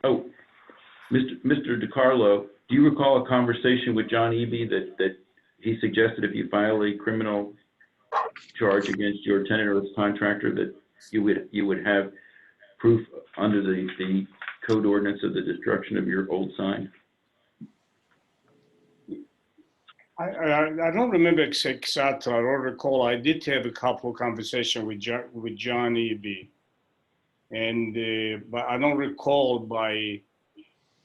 Speaker 10: Oh, Mr. DiCarlo, do you recall a conversation with John Eby that he suggested if you file a criminal charge against your tenant or contractor that you would have proof under the code ordinance of the destruction of your old sign?
Speaker 3: I don't remember exactly. I don't recall. I did have a couple of conversations with John Eby, and but I don't recall by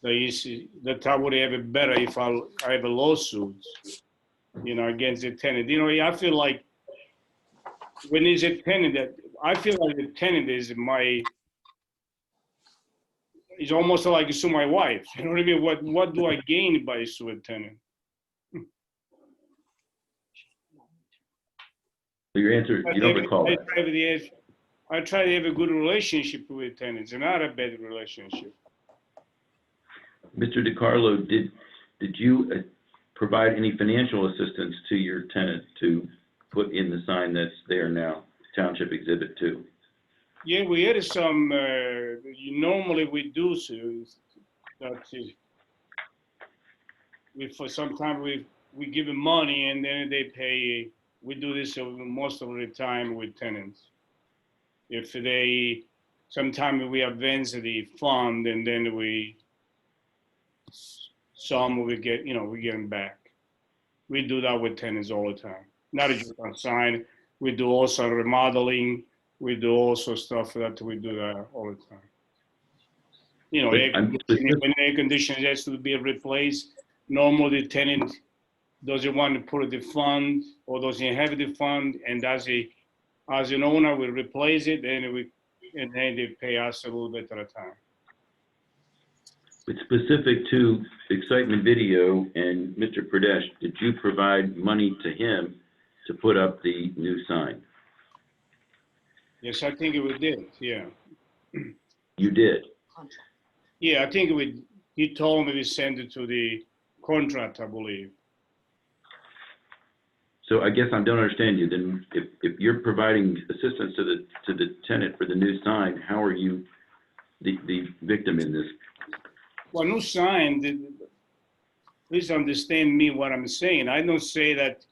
Speaker 3: the issue that I would have it better if I have a lawsuit, against the tenant. I feel like when it's a tenant I feel like the tenant is it's almost like you sue my wife. You know what I mean? What do I gain by suing a tenant?
Speaker 10: Your answer, you don't recall that.
Speaker 3: I try to have a good relationship with tenants, and not a bad relationship.
Speaker 10: Mr. DiCarlo, did you provide any financial assistance to your tenant to put in the sign that's there now, Township Exhibit 2?
Speaker 3: Yeah, we had some, normally we do so. For some time we give them money and then they pay. We do this most of the time with tenants. If sometimes we advance the fund and then we get them back. We do that with tenants all the time. Not just on sign, we do also remodeling, we do also stuff that we do that all the time. When air conditioning has to be replaced, normally the tenant doesn't want to put the fund or doesn't have the fund, and as an owner, we replace it and then they pay us a little bit at a time.
Speaker 10: It's specific to Excitement Video and Mr. Pradesh. Did you provide money to him to put up the new sign?
Speaker 3: Yes, I think we did. Yeah.
Speaker 10: You did.
Speaker 3: Yeah, I think he told me to send it to the contractor, I believe.
Speaker 10: So I guess I don't understand you. Then, if you're providing assistance to the tenant for the new sign, how are you the victim in this?
Speaker 3: Well, new sign. Please understand me what I'm saying. I don't say that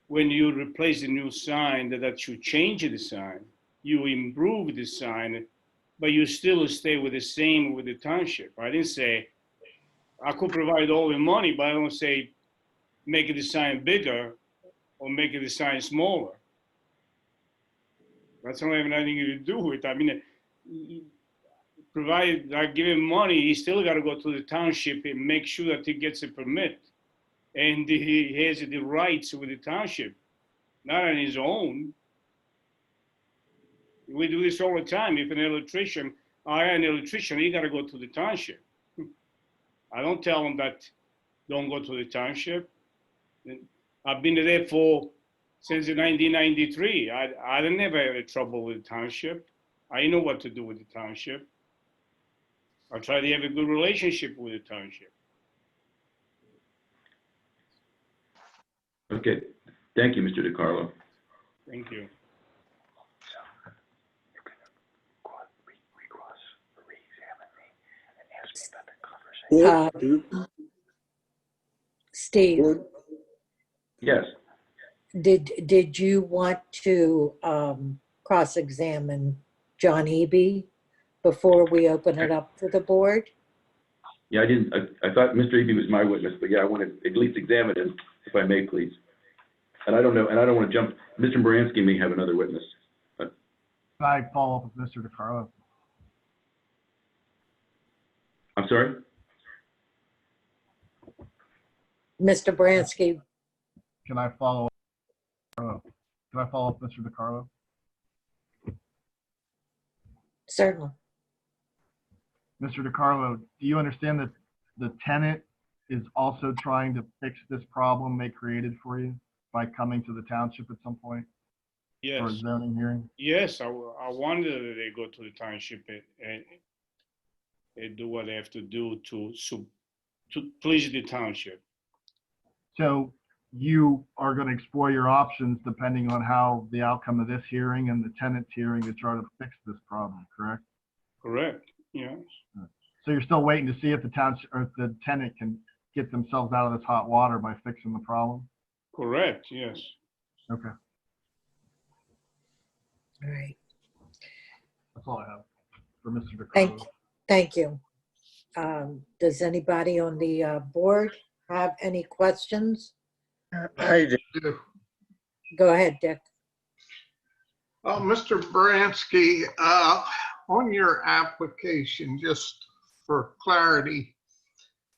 Speaker 3: when you replace the new sign, that you change the sign, you improve the sign, but you still stay with the same with the township. I didn't say, I could provide all the money, but I don't say make the sign bigger or make the sign smaller. That's not have nothing to do with it. I mean, provided I give him money, he still got to go to the township and make sure that he gets a permit. And he has the rights with the township, not on his own. We do this all the time. If an electrician, I hire an electrician, he got to go to the township. I don't tell him that don't go to the township. I've been there since 1993. I never had a trouble with the township. I know what to do with the township. I try to have a good relationship with the township.
Speaker 10: Okay, thank you, Mr. DiCarlo.
Speaker 3: Thank you.
Speaker 1: Steve,
Speaker 10: Yes,
Speaker 1: did you want to cross-examine John Eby before we open it up to the board?
Speaker 10: yeah, I thought Mr. Eby was my witness, but yeah, I want to at least examine him, if I may, please. And I don't know, and I don't want to jump, Mr. Baranski may have another witness.
Speaker 2: Can I follow up with Mr. DiCarlo?
Speaker 10: I'm sorry?
Speaker 1: Mr. Bransky,
Speaker 2: Can I follow up? Can I follow up with Mr. DiCarlo?
Speaker 1: certainly.
Speaker 2: Mr. DiCarlo, do you understand that the tenant is also trying to fix this problem they created for you by coming to the township at some point for a
Speaker 3: Yes,
Speaker 2: zoning hearing?
Speaker 3: yes, I wanted that they go to the township and do what they have to do to please the township.
Speaker 2: So you are going to explore your options depending on how the outcome of this hearing and the tenant's hearing to try to fix this problem, correct?
Speaker 3: Correct, yes.
Speaker 2: So you're still waiting to see if the township or if the tenant can get themselves out of this hot water by fixing the problem?
Speaker 3: Correct, yes.
Speaker 2: Okay,
Speaker 1: All right.
Speaker 2: that's all I have for Mr.
Speaker 1: Thank,
Speaker 2: DiCarlo.
Speaker 1: thank you. Does anybody on the board have any questions?
Speaker 12: I do.
Speaker 1: Go ahead, Dick.
Speaker 12: Mr. Baranski, on your application, just for clarity,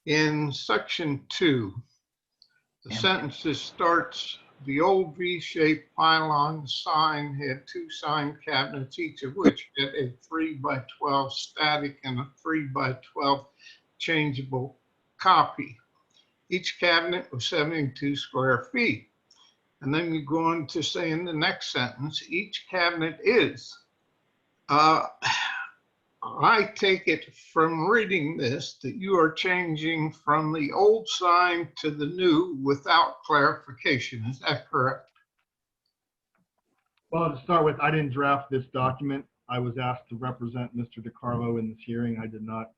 Speaker 12: in section 2, the sentences starts, the old V-shaped pylon sign had 2 sign cabinets, each of which had a 3x12 static and a 3x12 changeable copy. Each cabinet was 72 square feet. And then you go on to say in the next sentence, each cabinet is. I take it from reading this that you are changing from the old sign to the new without clarification. Is that correct?
Speaker 2: Well, to start with, I didn't draft this document. I was asked to represent Mr. DiCarlo in this hearing. I did not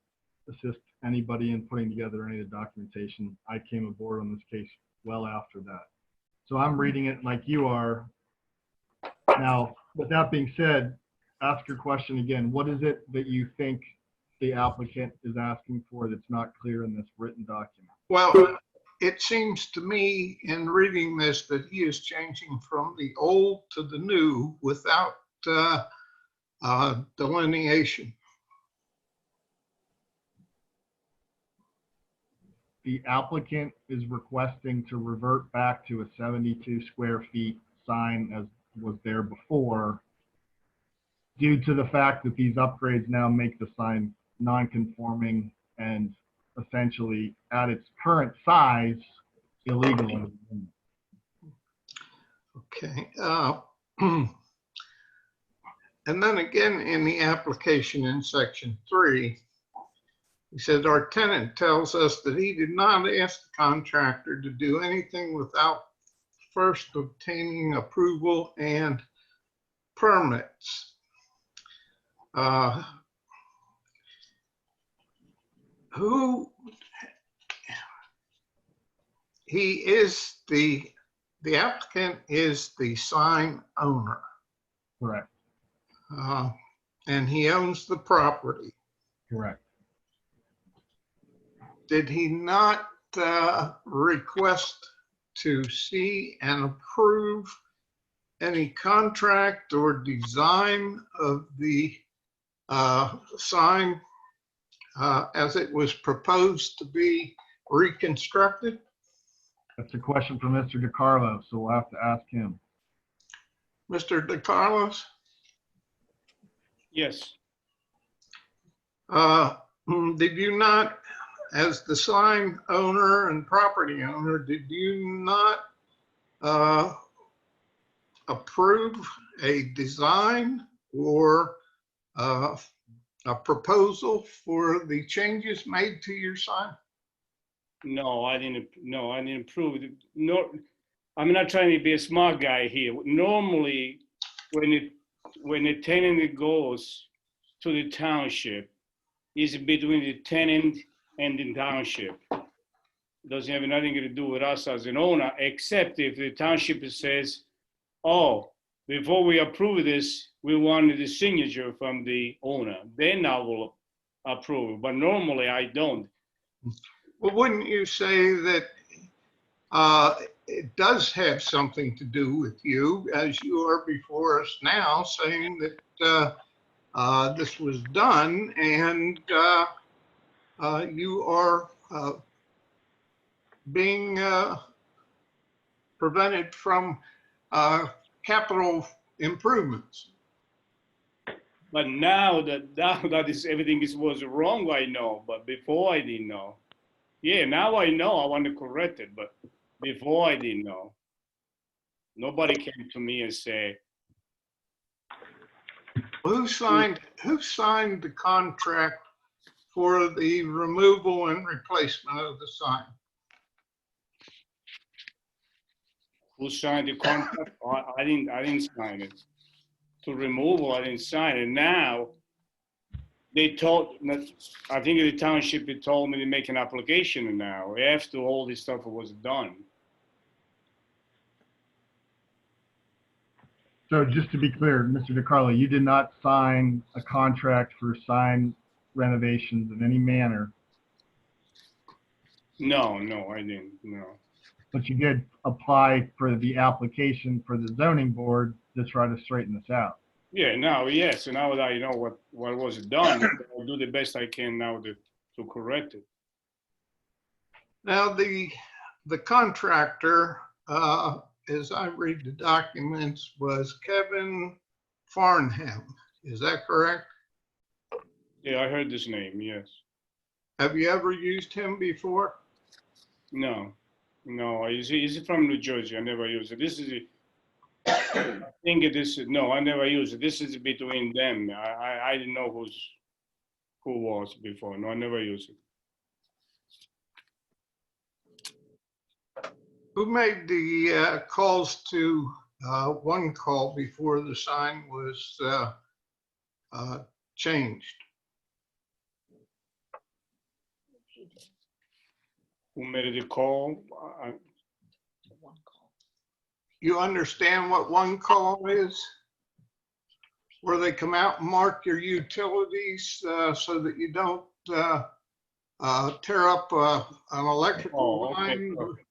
Speaker 2: assist anybody in putting together any of the documentation. I came aboard on this case well after that. So I'm reading it like you are. Now, with that being said, ask your question again. What is it that you think the applicant is asking for that's not clear in this written document?
Speaker 12: Well, it seems to me in reading this that he is changing from the old to the new without delineation.
Speaker 2: The applicant is requesting to revert back to a 72 square feet sign as was there before, due to the fact that these upgrades now make the sign non-conforming and essentially at its current size illegal.
Speaker 12: Okay. And then again in the application in section 3, he said, our tenant tells us that he did not ask the contractor to do anything without first obtaining approval and permits. He is the the applicant is the sign owner,
Speaker 2: Correct,
Speaker 12: and he owns the property.
Speaker 2: correct.
Speaker 12: Did he not request to see and approve any contract or design of the sign as it was proposed to be reconstructed?
Speaker 2: That's a question for Mr. DiCarlo, so we'll have to ask him.
Speaker 12: Mr. DeCarlos,
Speaker 3: Yes,
Speaker 12: did you not, as the sign owner and property owner, did you not approve a design or a proposal for the changes made to your sign?
Speaker 3: no, I didn't. No, I didn't approve it. No, I'm not trying to be a smart guy here. Normally, when a tenant goes to the township, it's between the tenant and the township. Doesn't have nothing to do with us as an owner, except if the township says, oh, before we approve this, we wanted the signature from the owner. Then I will approve, but normally I don't.
Speaker 12: Well, wouldn't you say that it does have something to do with you, as you are before us now, saying that this was done and you are being prevented from capital improvements?
Speaker 3: But now that is everything was wrong, I know. But before I didn't know. Yeah, now I know. I want to correct it, but before I didn't know. Nobody came to me and said,
Speaker 12: Who signed the contract for the removal and replacement of the sign?
Speaker 3: who signed the contract? I didn't sign it. To removal, I didn't sign it. Now, they told, I think the township had told me to make an application now, after all this stuff was done.
Speaker 2: So just to be clear, Mr. DiCarlo, you did not sign a contract for sign renovations in any manner,
Speaker 3: No, I didn't, no.
Speaker 2: but you did apply for the application for the zoning board to try to straighten this out.
Speaker 3: Yeah, now, yes, and now that I know what was done, I'll do the best I can now to correct it.
Speaker 12: Now, the contractor, as I read the documents, was Kevin Farnham. Is that correct?
Speaker 3: Yeah, I heard this name, yes.
Speaker 12: Have you ever used him before?
Speaker 3: No, he's from New Jersey, I never use it. This is, I think this is, no, I never use it. This is between them. I didn't know who was before. No, I never used it.
Speaker 12: Who made the calls to one call before the sign was changed?
Speaker 3: Who made the call?
Speaker 12: You understand what one call is? Where they come out and mark your utilities so that you don't tear up an electrical line.
Speaker 3: Okay.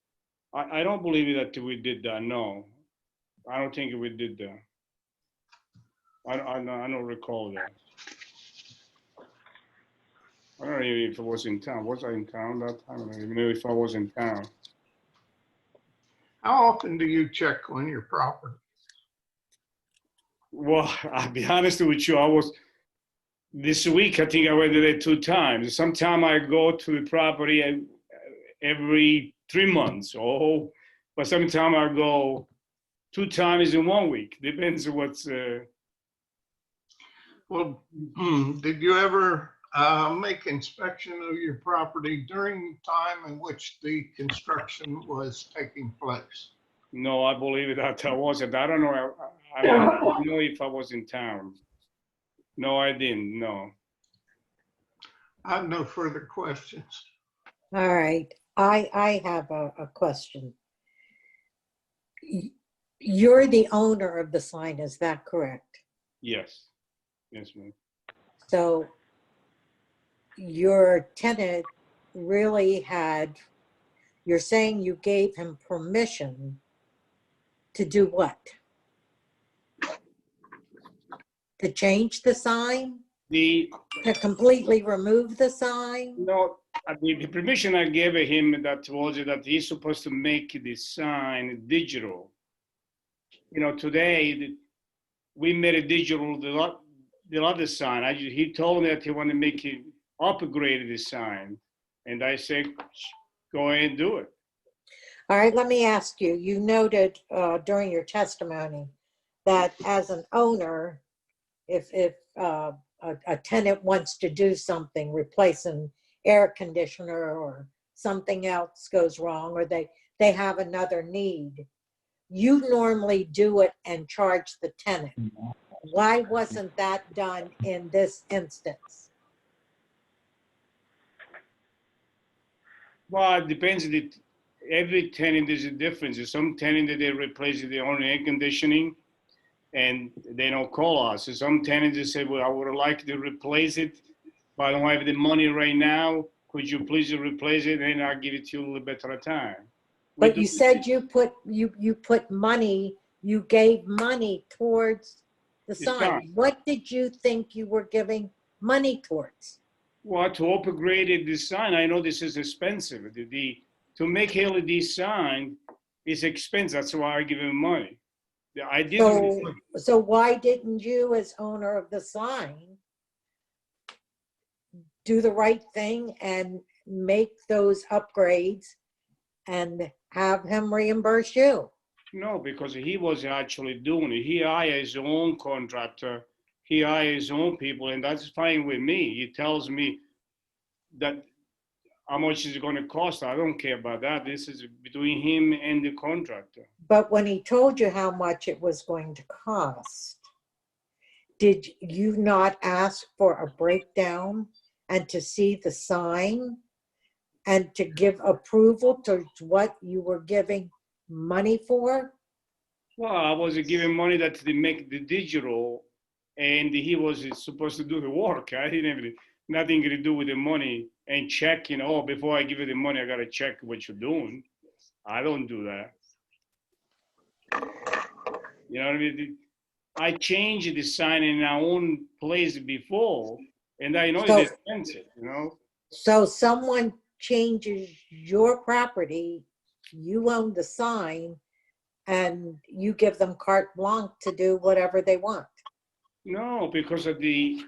Speaker 3: I don't believe that we did that, no. I don't think we did that. I don't recall that. I don't know if I was in town. Was I in town that time? I don't even know if I was in town.
Speaker 12: How often do you check on your property?
Speaker 3: Well, I'll be honest with you, this week, I think I went there 2 times. Sometimes I go to the property every 3 months, but sometimes I go 2 times in 1 week. Depends on what's.
Speaker 12: Well, did you ever make inspection of your property during the time in which the construction was taking place?
Speaker 3: No, I believe that I wasn't. I don't know. I don't know if I was in town. No, I didn't. No.
Speaker 12: I have no further questions.
Speaker 1: All right. I have a question. You're the owner of the sign, is that correct?
Speaker 3: Yes. Yes, ma'am.
Speaker 1: So your tenant really had, you're saying you gave him permission to do what? To change the sign?
Speaker 3: The,
Speaker 1: To completely remove the sign?
Speaker 3: no, the permission I gave him that was that he's supposed to make the sign digital. You know, today we made a digital, the other sign. He told me that he wanted to make it upgrade the sign. And I said, go ahead and do it.
Speaker 1: All right, let me ask you, you noted during your testimony that as an owner, if a tenant wants to do something, replace an air conditioner or something else goes wrong, or they have another need, you normally do it and charge the tenant. Why wasn't that done in this instance?
Speaker 3: Well, it depends. Every tenant is a difference. Some tenant that they replace their own air conditioning and they don't call us. So some tenants they say, well, I would like to replace it, but I don't have the money right now. Could you please replace it? And I'll give it to you a little better time.
Speaker 1: But you said you put money, you gave money towards the sign. What did you think you were giving money towards?
Speaker 3: Well, to upgrade the sign, I know this is expensive. To make LED sign is expensive. That's why I give him money. I didn't.
Speaker 1: So why didn't you, as owner of the sign, do the right thing and make those upgrades and have him reimburse you?
Speaker 3: No, because he was actually doing it. He hired his own contractor. He hired his own people, and that's fine with me. He tells me that how much is it going to cost. I don't care about that. This is between him and the contractor.
Speaker 1: But when he told you how much it was going to cost, did you not ask for a breakdown and to see the sign and to give approval to what you were giving money for?
Speaker 3: Well, I was giving money that to make the digital, and he was supposed to do the work. I didn't have nothing to do with the money and checking. Oh, before I give you the money, I got to check what you're doing. I don't do that. You know what I mean? I changed the sign in our own place before, and I know it's expensive, you know?
Speaker 1: So someone changes your property, you own the sign, and you give them carte blanche to do whatever they want.
Speaker 3: No, because of the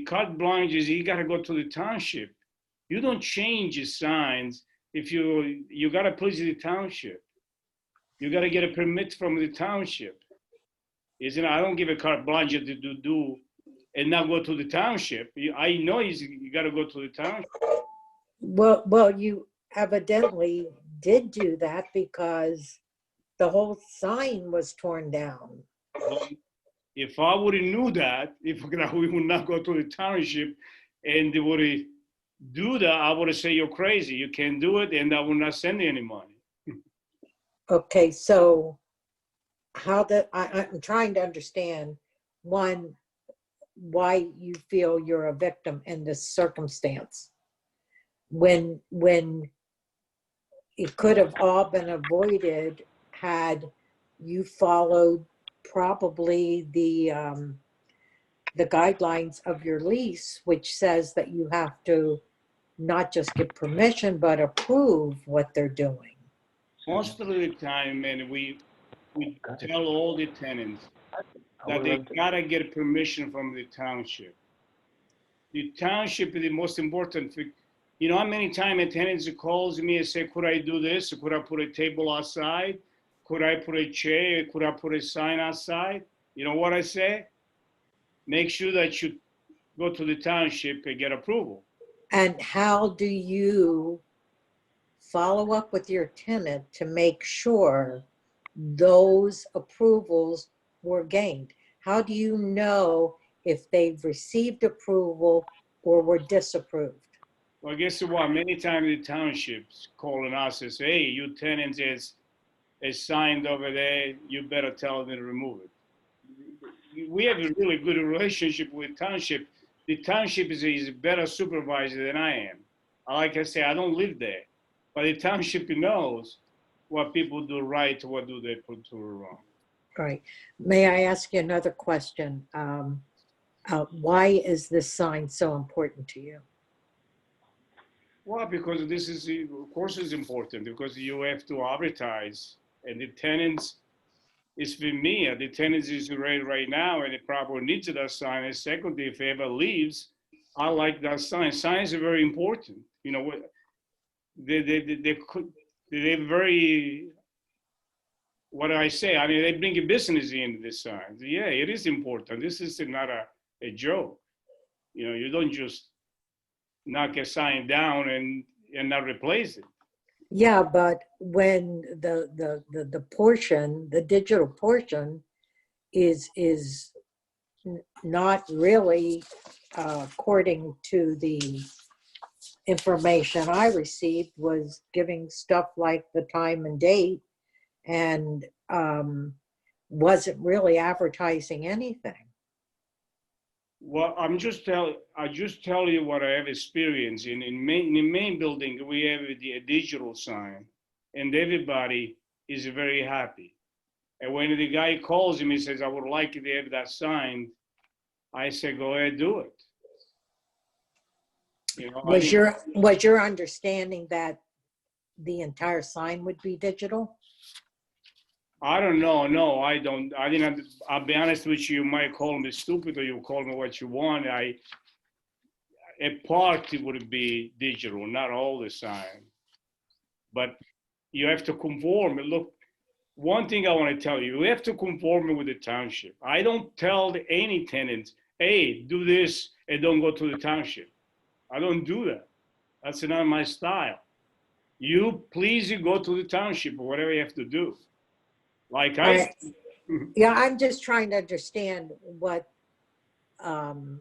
Speaker 3: carte blanche is you got to go to the township. You don't change the signs if you got to please the township. You got to get a permit from the township. Isn't I don't give a carte blanche to do and not go to the township. I know you got to go to the township.
Speaker 1: Well, you evidently did do that because the whole sign was torn down.
Speaker 3: If I would have knew that, if we would not go to the township and they would do that, I would have said, you're crazy. You can't do it, and I will not send you any money.
Speaker 1: Okay, so I'm trying to understand, one, why you feel you're a victim in this circumstance. When it could have all been avoided had you followed probably the guidelines of your lease, which says that you have to not just give permission, but approve what they're doing.
Speaker 3: Most of the time, man, we tell all the tenants that they gotta get permission from the township. The township is the most important thing. You know how many times a tenant calls me and say, could I do this? Could I put a table outside? Could I put a chair? Could I put a sign outside? You know what I say? Make sure that you go to the township and get approval.
Speaker 1: And how do you follow up with your tenant to make sure those approvals were gained? How do you know if they've received approval or were disapproved?
Speaker 3: Well, guess what? Many times the townships calling us and say, hey, you tenants a sign over there, you better tell them to remove it. We have a really good relationship with Township. The Township is a better supervisor than I am. Like I say, I don't live there, but the Township knows what people do right, what do they put to wrong.
Speaker 1: Right. May I ask you another question? Why is this sign so important to you?
Speaker 3: Well, because this is, of course, it's important because you have to advertise, and the tenants is for me. The tenants is right now, and it probably needs that sign. And secondly, if he ever leaves, I like that sign. Signs are very important. You know, they're very, what do I say? I mean, they bring a business into this sign. Yeah, it is important. This is not a joke. You know, you don't just knock a sign down and not replace it.
Speaker 1: Yeah, but when the portion, the digital portion is not really according to the information I received, was giving stuff like the time and date, and wasn't really advertising anything.
Speaker 3: Well, I just tell you what I have experienced. In the main building, we have a digital sign, and everybody is very happy. And when the guy calls him, he says, "I would like to have that sign." I say, "Go ahead, do it." You know,
Speaker 1: Was your understanding that the entire sign would be digital?
Speaker 3: I don't know. No, I don't. I didn't. I'll be honest with you. You might call me stupid, or you call me what you want. A part would be digital, not all the sign. But you have to conform. Look, one thing I want to tell you: you have to conform with the township. I don't tell any tenants, "Hey, do this and don't go to the township." I don't do that. That's not my style. You go to the township or whatever you have to do. Like
Speaker 1: Yeah, I'm just trying to understand what the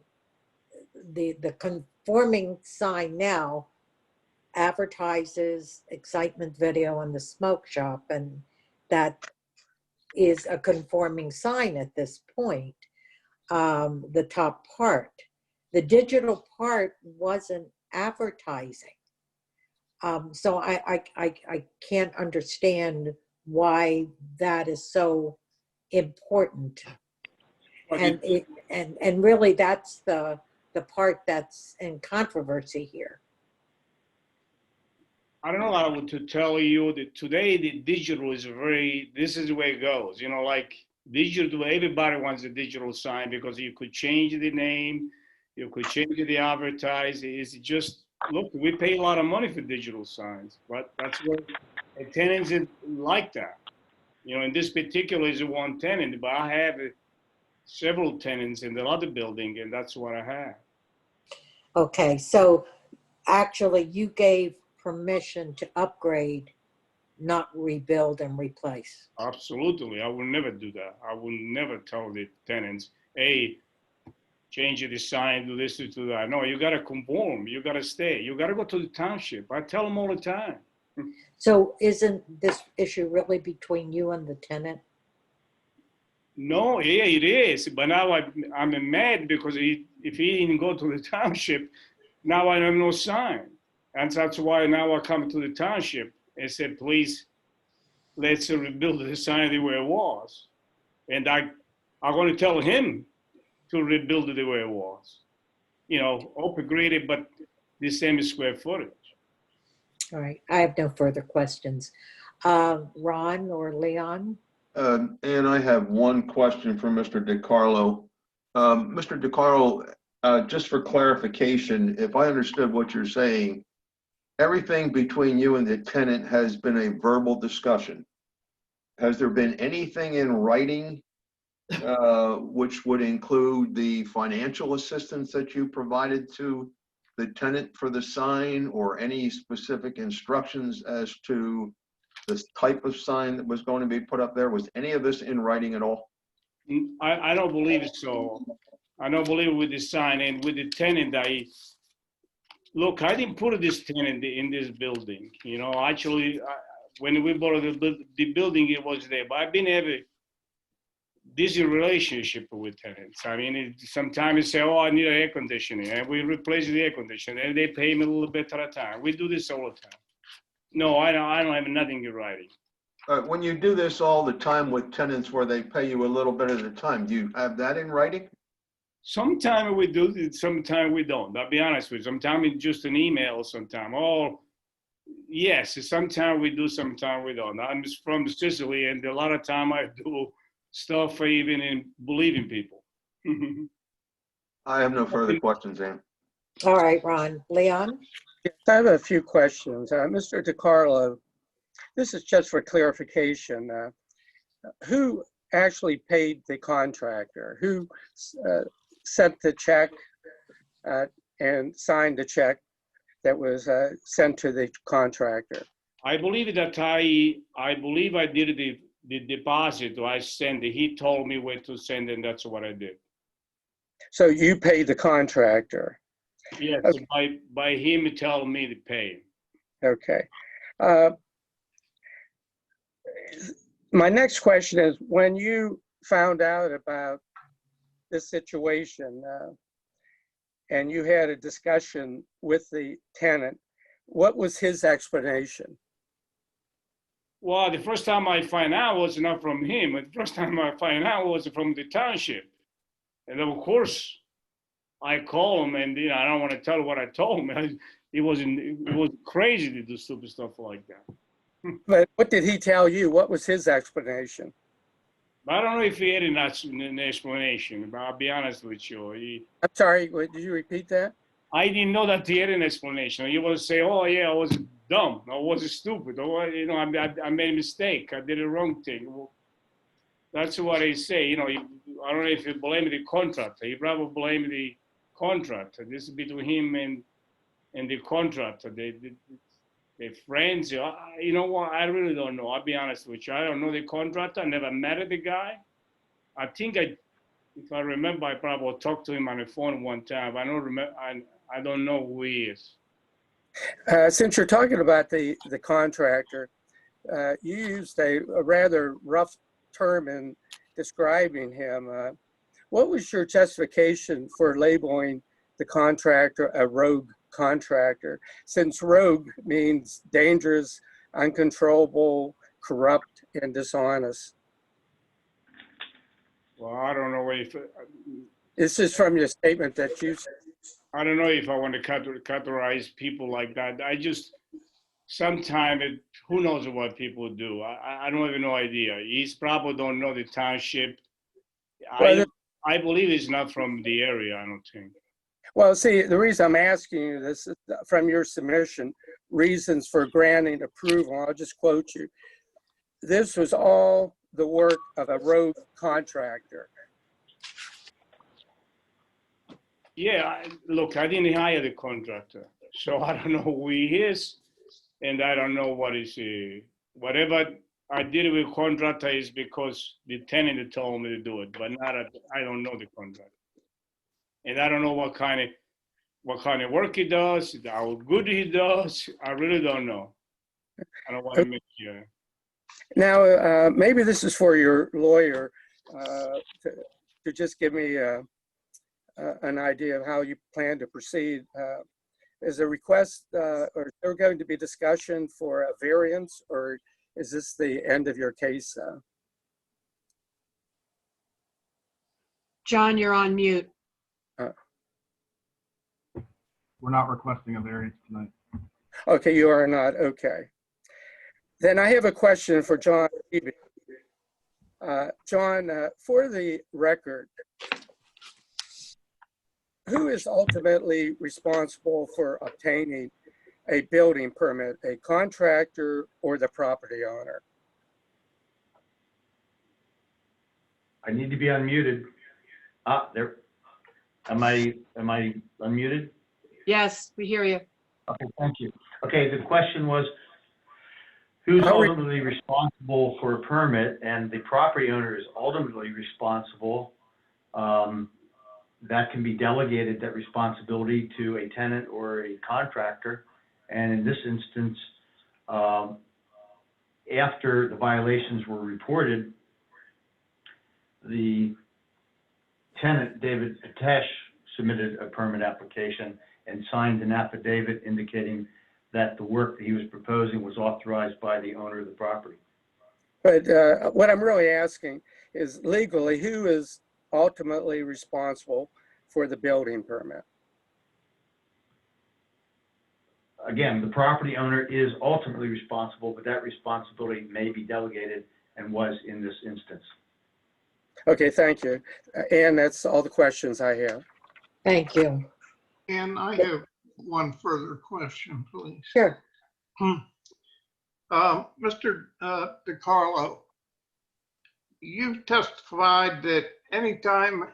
Speaker 1: conforming sign now advertises excitement video in the smoke shop, and that is a conforming sign at this point. The top part, the digital part wasn't advertising. So I can't understand why that is so important. And really that's the part that's in controversy here.
Speaker 3: I don't know how to tell you that today the digital is this is the way it goes. You know, like digital, everybody wants a digital sign because you could change the name, you could change the advertising. It's just, look, we pay a lot of money for digital signs, but that's what tenants like that. You know, in this particular is one tenant, but I have several tenants in the other building, and that's what I have.
Speaker 1: Okay, so actually you gave permission to upgrade, not rebuild and replace.
Speaker 3: Absolutely, I will never do that. I will never tell the tenants, "Hey, change the sign, do this, do that." No, you gotta conform, you gotta stay, you gotta go to the township. I tell them all the time.
Speaker 1: So isn't this issue really between you and the tenant?
Speaker 3: No, yeah, it is. But now I'm mad because if he didn't go to the township, now I have no sign. And that's why now I come to the township and said, "Please, let's rebuild the sign the way it was." And I'm going to tell him to rebuild it the way it was. You know, upgraded, but the same square footage.
Speaker 1: All right, I have no further questions. Ron or Leon?
Speaker 13: And I have one question for Mr. DiCarlo. Mr. DiCarlo, just for clarification, if I understood what you're saying, everything between you and the tenant has been a verbal discussion. Has there been anything in writing which would include the financial assistance that you provided to the tenant for the sign, or any specific instructions as to the type of sign that was going to be put up there? Was any of this in writing at all?
Speaker 3: I don't believe so. I don't believe with the sign and with the tenant. I didn't put this tenant in this building. You know, actually, when we bought the building, it was there. But I've been having this relationship with tenants. I mean, sometimes they say, oh, I need an air conditioning, and we replace the air conditioner, and they pay me a little bit at a time. We do this all the time. No, I don't have nothing in writing.
Speaker 13: When you do this all the time with tenants where they pay you a little bit at a time, do you have that in writing?
Speaker 3: Sometimes we do, sometimes we don't. I'll be honest with you. Sometimes it's just an email, sometimes. Oh, yes, sometimes we do, sometimes we don't. I'm just from Sicily, and a lot of time I do stuff even in believing people.
Speaker 13: I have no further questions, Ann.
Speaker 1: All right, Ron. Leon?
Speaker 14: Yes, I have a few questions. Mr. DiCarlo, this is just for clarification. Who actually paid the contractor? Who sent the check and signed the check that was sent to the contractor?
Speaker 3: I believe that I believe I did the deposit. I sent it. He told me where to send it, and that's what I did.
Speaker 14: So you paid the contractor?
Speaker 3: Yes,
Speaker 14: Okay.
Speaker 3: by him telling me to pay.
Speaker 14: Okay. My next question is, when you found out about this situation and you had a discussion with the tenant, what was his explanation?
Speaker 3: Well, the first time I find out was not from him. The first time I find out was from the township. And of course, I call him, and I don't want to tell what I told him. It was crazy to do stupid stuff like that.
Speaker 14: But what did he tell you? What was his explanation?
Speaker 3: I don't know if he had an explanation, but I'll be honest with you.
Speaker 14: I'm sorry, did you repeat that?
Speaker 3: I didn't know that he had an explanation. He was say, "Oh yeah, I was dumb. I was stupid. Oh, I made a mistake. I did the wrong thing." Well, that's what I say. I don't know if you blame the contractor. You probably blame the contractor. This is between him and the contractor. They're friends. You know what? I really don't know. I'll be honest with you. I don't know the contractor. I never met the guy. I think if I remember, I probably talked to him on the phone one time. I don't remember. I don't know who he is.
Speaker 14: Since you're talking about the contractor, you used a rather rough term in describing him. What was your justification for labeling the contractor a rogue contractor, since rogue means dangerous, uncontrollable, corrupt, and dishonest?
Speaker 3: Well, I don't know if
Speaker 14: This is from your statement that you said.
Speaker 3: I don't know if I want to categorize people like that. I just sometimes who knows what people do. I don't have no idea. He's probably don't know the township.
Speaker 14: Well,
Speaker 3: I believe he's not from the area. I don't think.
Speaker 14: Well, see, the reason I'm asking you this is from your submission, reasons for granting approval. I'll just quote you. This was all the work of a rogue contractor.
Speaker 3: Yeah, look, I didn't hire the contractor, so I don't know who he is, and I don't know what is whatever I did with contractor is because the tenant told me to do it, but I don't know the contractor, and I don't know what kind of work he does, how good he does. I really don't know. I don't want to make you.
Speaker 14: Now, maybe this is for your lawyer to just give me an idea of how you plan to proceed. Is a request or is there going to be discussion for a variance, or is this the end of your case?
Speaker 6: John, you're on mute.
Speaker 2: We're not requesting a variance tonight.
Speaker 14: Okay, you are not. Okay. Then I have a question for John. John, for the record, who is ultimately responsible for obtaining a building permit, a contractor or the property owner?
Speaker 7: I need to be unmuted. There. Am I unmuted?
Speaker 6: Yes, we hear you.
Speaker 7: Okay, thank you. Okay, the question was, who's ultimately responsible for a permit, and the property owner is ultimately responsible. That can be delegated, that responsibility, to a tenant or a contractor. And in this instance, the property owner is ultimately responsible for a permit, and the property owner is ultimately responsible. That can be delegated, that responsibility, to a tenant or a contractor. And in this instance, the property owner is ultimately responsible for a permit, and the property owner is ultimately responsible. after the violations were reported, the tenant, David Patesh, submitted a permit application and signed an affidavit indicating that the work that he was proposing was authorized by the owner of the property.
Speaker 14: But what I'm really asking is legally, who is ultimately responsible for the building permit?
Speaker 7: Again, the property owner is ultimately responsible, but that responsibility may be delegated and was in this instance.
Speaker 14: Okay, thank you. And that's all the questions I have.
Speaker 1: Thank you.
Speaker 12: And I have one further question, please.
Speaker 1: Sure.
Speaker 12: Mr. DiCarlo, you've testified that anytime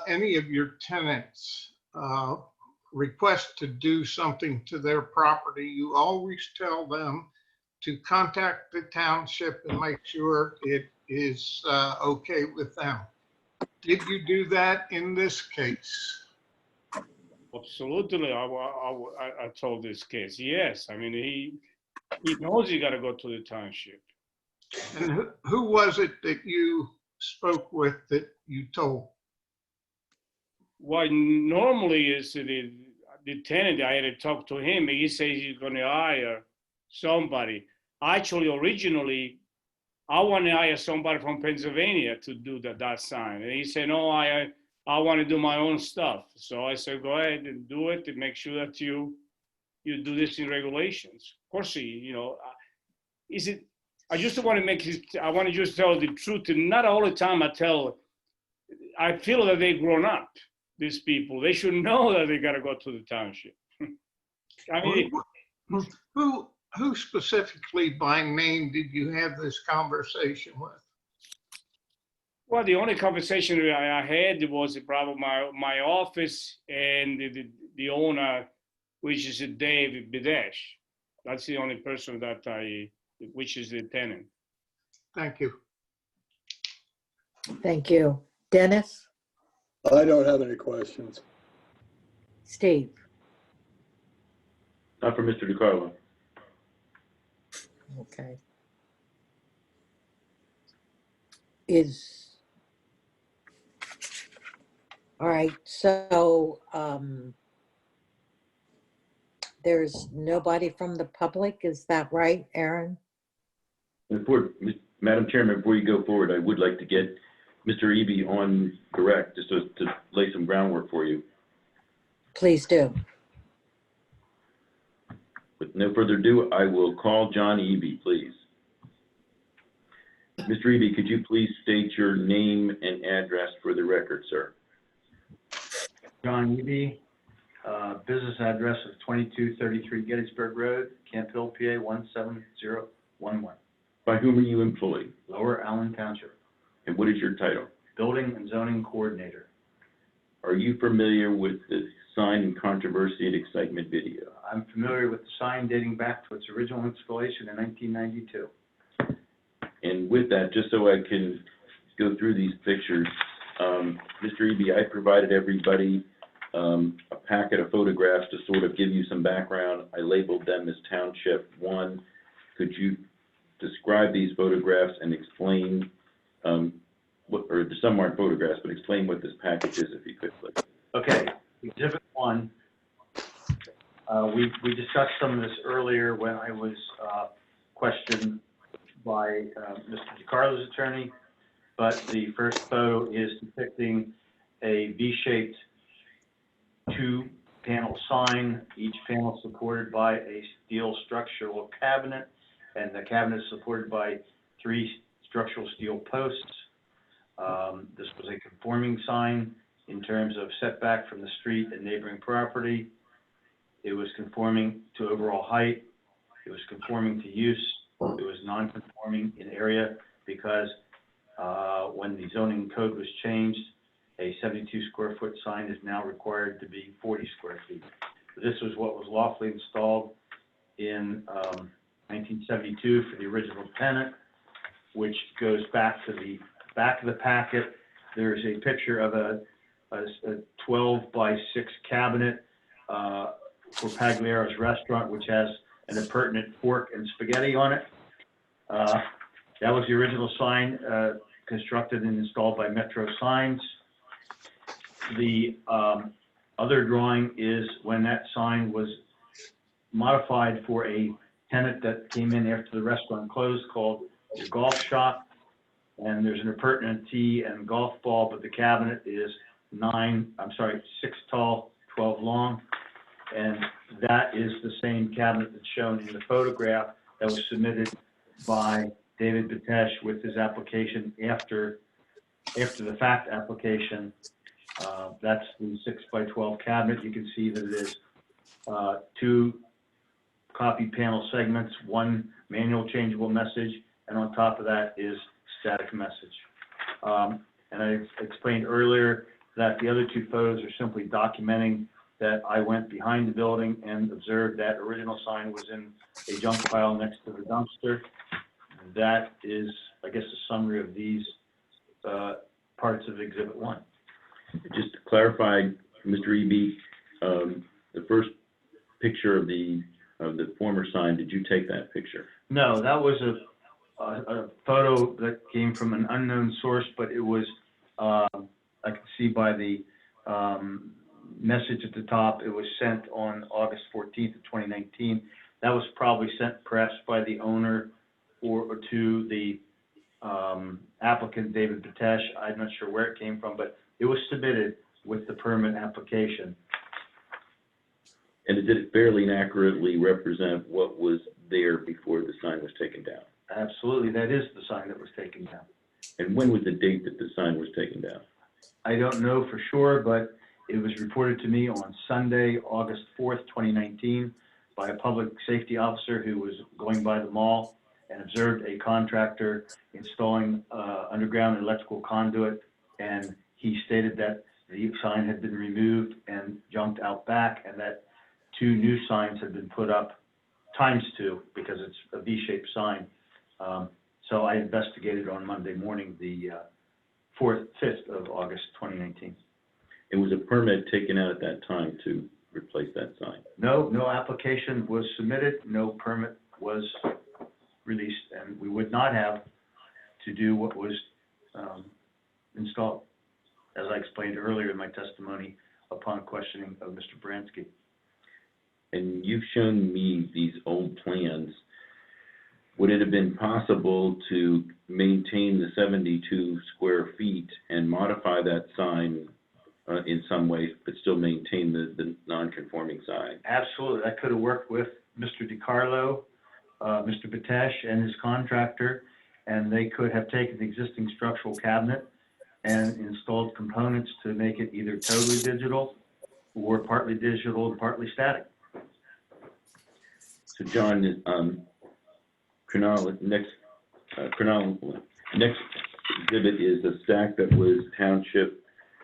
Speaker 12: any of your tenants request to do something to their property, you always tell them to contact the township and make sure it is okay with them. Did you do that in this case?
Speaker 3: Absolutely, I told this case, yes. I mean, he knows he got to go to the township.
Speaker 12: And who was it that you spoke with that you told?
Speaker 3: Well, normally is the tenant. I had to talk to him. He says he's going to hire somebody. Actually, originally, I want to hire somebody from Pennsylvania to do that sign. And he said, no, I want to do my own stuff. So I said, go ahead and do it and make sure that you do this in regulations. Of course, I just want to I want to just tell the truth. And not all the time I feel that they've grown up, these people. They should know that they got to go to the township. I mean,
Speaker 12: who specifically by name did you have this conversation with?
Speaker 3: well, the only conversation I had was probably my office and the owner, which is David Bidesh. That's the only person which is the tenant.
Speaker 12: Thank you.
Speaker 1: Thank you. Dennis?
Speaker 4: I don't have any questions.
Speaker 1: Steve?
Speaker 10: Not for Mr. DiCarlo.
Speaker 1: Okay. All right, so there's nobody from the public, is that right, Aaron?
Speaker 10: Madam Chairman, before you go forward, I would like to get Mr. Eby on direct, just to lay some groundwork for you.
Speaker 1: Please do.
Speaker 10: With no further ado, I will call John Eby, please. Mr. Eby, could you please state your name and address for the record, sir?
Speaker 7: John Eby, business address of 2233 Gettysburg Road, Camp Hill, PA 17011.
Speaker 10: By whom are you employed?
Speaker 7: Lower Allen Township.
Speaker 10: And what is your title?
Speaker 7: Building and Zoning Coordinator.
Speaker 10: Are you familiar with the sign and controversy and excitement video?
Speaker 7: I'm familiar with the sign dating back to its original installation in 1992.
Speaker 10: And with that, just so I can go through these pictures, Mr. Eby, I provided everybody a packet of photographs to sort of give you some background. I labeled them as Township 1. Could you describe these photographs and explain or some aren't photographs, but explain what this package is, if you could, please.
Speaker 7: Okay, Exhibit 1. We discussed some of this earlier when I was questioned by Mr. DiCarlo's attorney, but the first photo is depicting a V-shaped 2-panel sign, each panel supported by a steel structural cabinet, and the cabinet is supported by 3 structural steel posts. This was a conforming sign in terms of setback from the street and neighboring property. It was conforming to overall height. It was conforming to use. It was non-conforming in area because when the zoning code was changed, a 72 square foot sign is now required to be 40 square feet. This was what was lawfully installed in 1972 for the original tenant, which goes back to the back of the packet. There's a picture of a 12 by 6 cabinet for Pagliaro's restaurant, which has an appurtenant fork and spaghetti on it. That was the original sign constructed and installed by Metro Signs. The other drawing is when that sign was modified for a tenant that came in after the restaurant closed called the Golf Shop. And there's an appurtenant tee and golf ball, but the cabinet is 6 tall, 12 long. And that is the same cabinet that's shown in the photograph that was submitted by David Batesh with his application after the fact application. That's the 6 by 12 cabinet. You can see that it is 2 copy panel segments, 1 manual changeable message, and on top of that is static message. And I explained earlier that the other 2 photos are simply documenting that I went behind the building and observed that original sign was in a junk pile next to the dumpster. That is, I guess, a summary of these parts of Exhibit 1.
Speaker 10: Just to clarify, Mr. Eby, the first picture of the former sign, did you take that picture?
Speaker 7: No, that was a photo that came from an unknown source, but it was, I could see by the message at the top, it was sent on August 14th of 2019. That was probably sent perhaps by the owner or to the applicant, David Batesh. I'm not sure where it came from, but it was submitted with the permit application.
Speaker 10: And did it fairly and accurately represent what was there before the sign was taken down?
Speaker 7: Absolutely, that is the sign that was taken down.
Speaker 10: And when was the date that the sign was taken down?
Speaker 7: I don't know for sure, but it was reported to me on Sunday, August 4th, 2019, by a public safety officer who was going by the mall and observed a contractor installing underground electrical conduit, and he stated that the sign had been removed and junked out back, and that 2 new signs had been put up, ×2, because it's a V-shaped sign. So I investigated on Monday morning, the 5th of August, 2019.
Speaker 10: And was a permit taken out at that time to replace that sign?
Speaker 7: No application was submitted, no permit was released, and we would not have to do what was installed, as I explained earlier in my testimony upon questioning of Mr. Bransky.
Speaker 10: And you've shown me these old plans. Would it have been possible to maintain the 72 square feet and modify that sign in some way, but still maintain the non-conforming sign?
Speaker 7: Absolutely, that could have worked with Mr. DiCarlo, Mr. Batesh and his contractor, and they could have taken the existing structural cabinet and installed components to make it either totally digital or partly digital and partly static.
Speaker 10: So John, next exhibit is a stack that was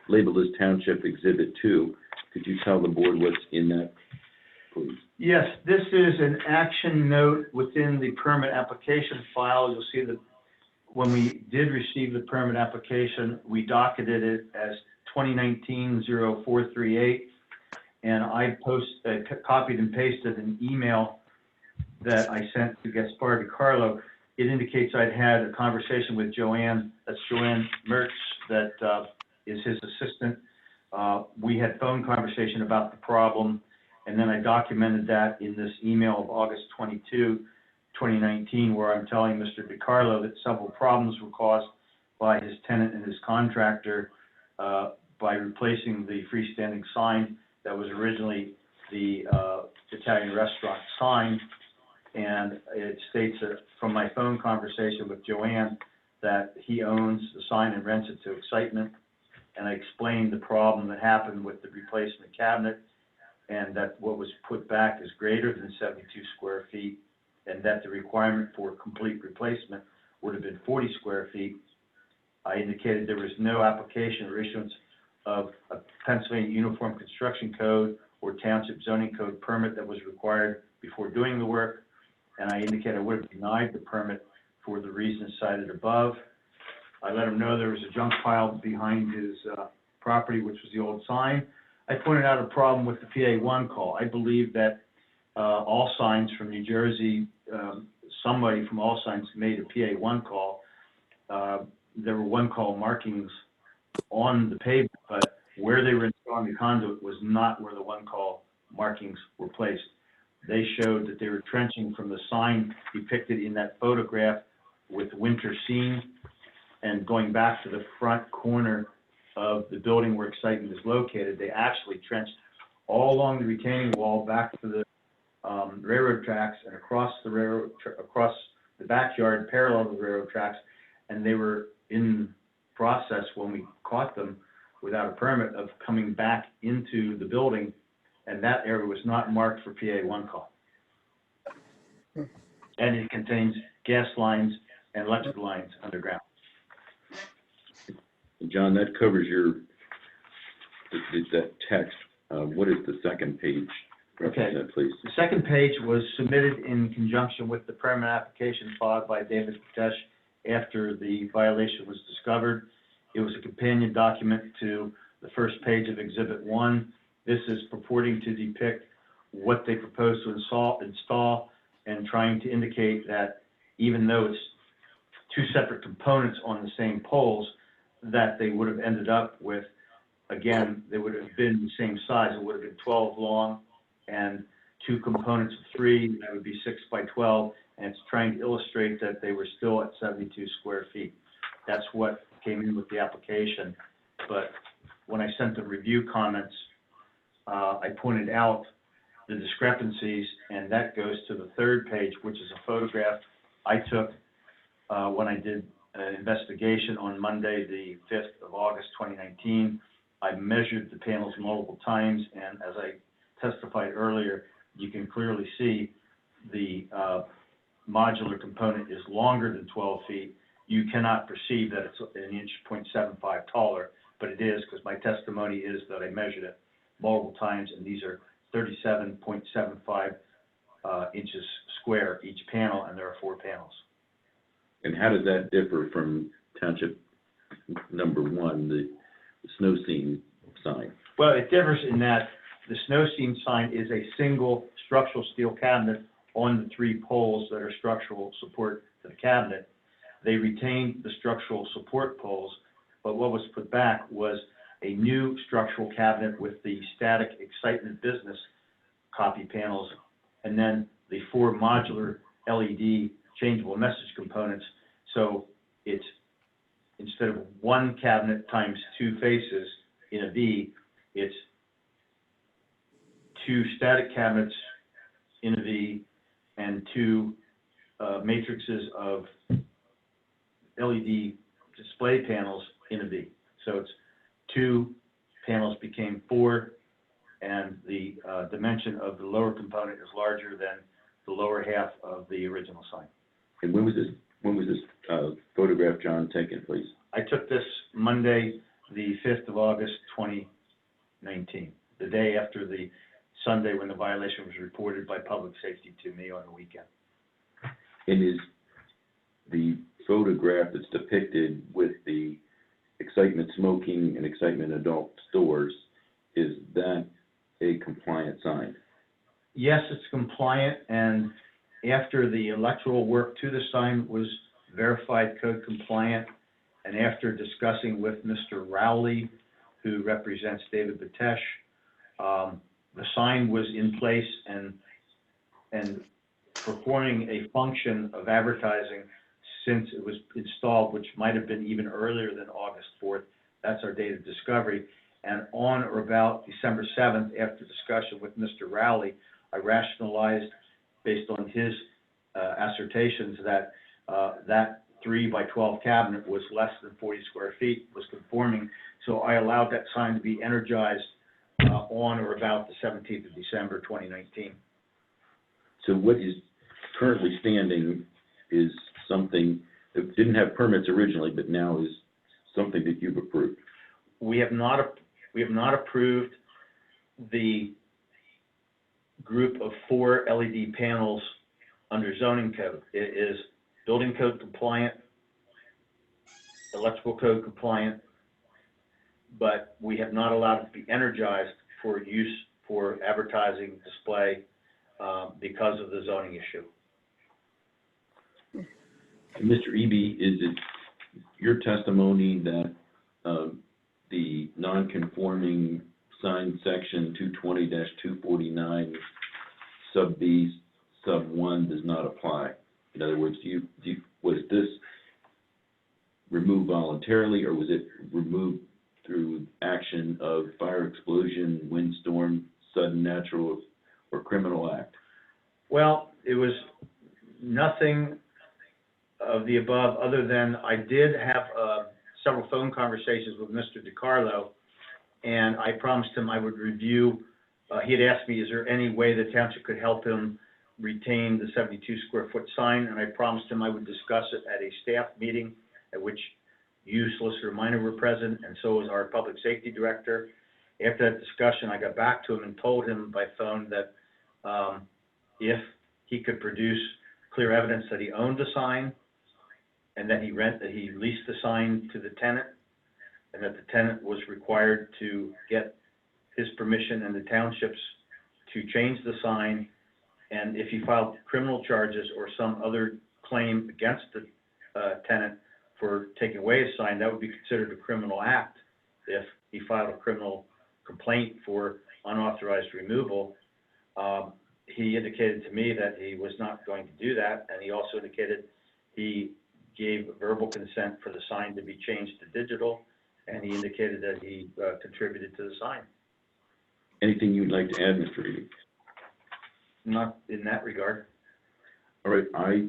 Speaker 10: labeled as Township Exhibit 2. Could you tell the board what's in that, please?
Speaker 7: Yes, this is an action note within the permit application file. You'll see that when we did receive the permit application, we docketed it as 2019-0438, and I copied and pasted an email that I sent to Gaspar DiCarlo. It indicates I'd had a conversation with Joanne, that's Joanne Mertz, that is his assistant. We had phone conversation about the problem, and then I documented that in this email of August 22, 2019, where I'm telling Mr. DiCarlo that several problems were caused by his tenant and his contractor by replacing the freestanding sign that was originally the Italian restaurant sign. And it states that from my phone conversation with Joanne that he owns the sign and rents it to Excitement. And I explained the problem that happened with the replacement cabinet, and that what was put back is greater than 72 square feet, and that the requirement for complete replacement would have been 40 square feet. I indicated there was no application or issuance of a Pennsylvania Uniform Construction Code or Township Zoning Code permit that was required before doing the work, and I indicated I would have denied the permit for the reasons cited above. I let him know there was a junk pile behind his property, which was the old sign. I pointed out a problem with the PA1 call. I believe that all signs from New Jersey, some somebody from All Signs made a PA1 call. There were one call markings on the pavement, but where they were installing the conduit was not where the one call markings were placed. They showed that they were trenching from the sign depicted in that photograph with winter scene and going back to the front corner of the building where Excitement is located. They actually trenched all along the retaining wall back to the railroad tracks and across the across the backyard parallel to the railroad tracks, and they were in process when we caught them without a permit of coming back into the building, and that area was not marked for PA1 call. And it contains gas lines and electric lines underground.
Speaker 10: John, that covers that text. What is the second page? Represent, please.
Speaker 7: The second page was submitted in conjunction with the permit application filed by David Patesh after the violation was discovered. It was a companion document to the first page of Exhibit 1. This is purporting to depict what they propose to install and trying to indicate that even though it's two separate components on the same poles, that they would have ended up with, again, they would have been the same size. It would have been 12 long and two components of 3, that would be 6 by 12, and it's trying to illustrate that they were still at 72 square feet. That's what came in with the application. But when I sent the review comments, I pointed out the discrepancies, and that goes to the third page, which is a photograph I took when I did an investigation on Monday, the 5th of August, 2019. I measured the panels multiple times, and as I testified earlier, you can clearly see the modular component is longer than 12 feet. You cannot perceive that it's an inch 0.75 taller, but it is, because my testimony is that I measured it multiple times, and these are 37.75 inches square each panel, and there are 4 panels.
Speaker 10: And how does that differ from Township number 1, the snow scene sign?
Speaker 7: Well, it differs in that the snow scene sign is a single structural steel cabinet on the 3 poles that are structural support to the cabinet. They retained the structural support poles, but what was put back was a new structural cabinet with the static Excitement business copy panels, and then the 4 modular LED changeable message components. So it's, instead of 1 cabinet times 2 faces in a V, it's 2 static cabinets in a V and 2 matrices of LED display panels in a V. So it's 2 panels became 4, and the dimension of the lower component is larger than the lower half of the original sign.
Speaker 10: And when was this photograph, John, taken, please?
Speaker 7: I took this Monday, the 5th of August, 2019, the day after the Sunday when the violation was reported by public safety to me on the weekend.
Speaker 10: And is the photograph that's depicted with the Excitement Smoking and Excitement Adult stores, is that a compliant sign?
Speaker 7: Yes, it's compliant, and after the electrical work to the sign was verified code compliant, and after discussing with Mr. Rowley, who represents David Patesh, the sign was in place and performing a function of advertising since it was installed, which might have been even earlier than August 4th. That's our date of discovery. And on or about December 7th, after discussion with Mr. Rowley, I rationalized, based on his assertions, that that 3 by 12 cabinet was less than 40 square feet, was conforming. So I allowed that sign to be energized on or about the 17th of December, 2019.
Speaker 10: So what is currently standing is something that didn't have permits originally, but now is something that you've approved?
Speaker 7: We have not approved the group of 4 LED panels under zoning code. It is building code compliant, electrical code compliant, but we have not allowed it to be energized for use for advertising display because of the zoning issue.
Speaker 10: Mr. Eby, is it your testimony that the non-conforming sign section 220-249 sub B sub 1 does not apply? In other words, was this removed voluntarily, or was it removed through action of fire explosion, windstorm, sudden natural or criminal act?
Speaker 7: Well, it was nothing of the above, other than I did have several phone conversations with Mr. DiCarlo, and I promised him I would review. He had asked me, is there any way the township could help him retain the 72 square foot sign? And I promised him I would discuss it at a staff meeting at which you, Solicitor Minor, were present, and so was our public safety director. After that discussion, I got back to him and told him by phone that if he could produce clear evidence that he owned the sign and that he leased the sign to the tenant, and that the tenant was required to get his permission and the township's to change the sign, and if he filed criminal charges or some other claim against the tenant for taking away his sign, that would be considered a criminal act if he filed a criminal complaint for unauthorized removal. He indicated to me that he was not going to do that, and he also indicated he gave verbal consent for the sign to be changed to digital, and he indicated that he contributed to the sign.
Speaker 10: Anything you'd like to add, Mr. Eby?
Speaker 7: Not in that regard.
Speaker 10: All right,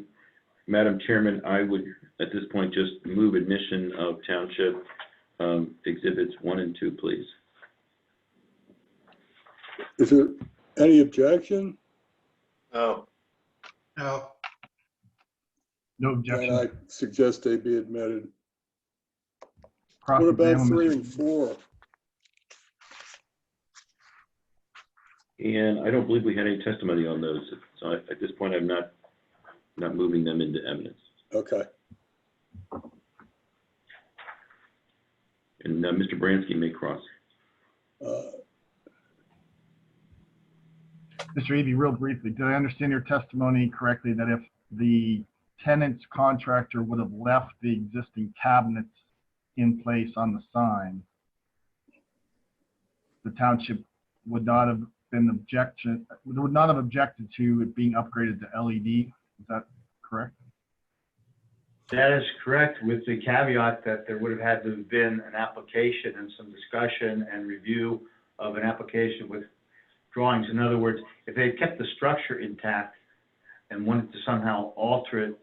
Speaker 10: Madam Chairman, I would at this point just move admission of Township Exhibits 1 and 2, please.
Speaker 4: Is there any objection?
Speaker 13: No.
Speaker 12: No.
Speaker 2: No objection.
Speaker 4: And I suggest they be admitted.
Speaker 2: Cross
Speaker 4: What about
Speaker 2: examine
Speaker 4: 3
Speaker 2: Mr.
Speaker 4: and 4?
Speaker 10: And I don't believe we had any testimony on those. So at this point, I'm not moving them into evidence.
Speaker 4: Okay.
Speaker 10: And Mr. Bransky may cross.
Speaker 2: Mr. Eby, real briefly, did I understand your testimony correctly that if the tenant's contractor would have left the existing cabinets in place on the sign, the township would not have objected to it being upgraded to LED? Is that correct?
Speaker 7: That is correct, with the caveat that there would have had to have been an application and some discussion and review of an application with drawings. In other words, if they had kept the structure intact and wanted to somehow alter it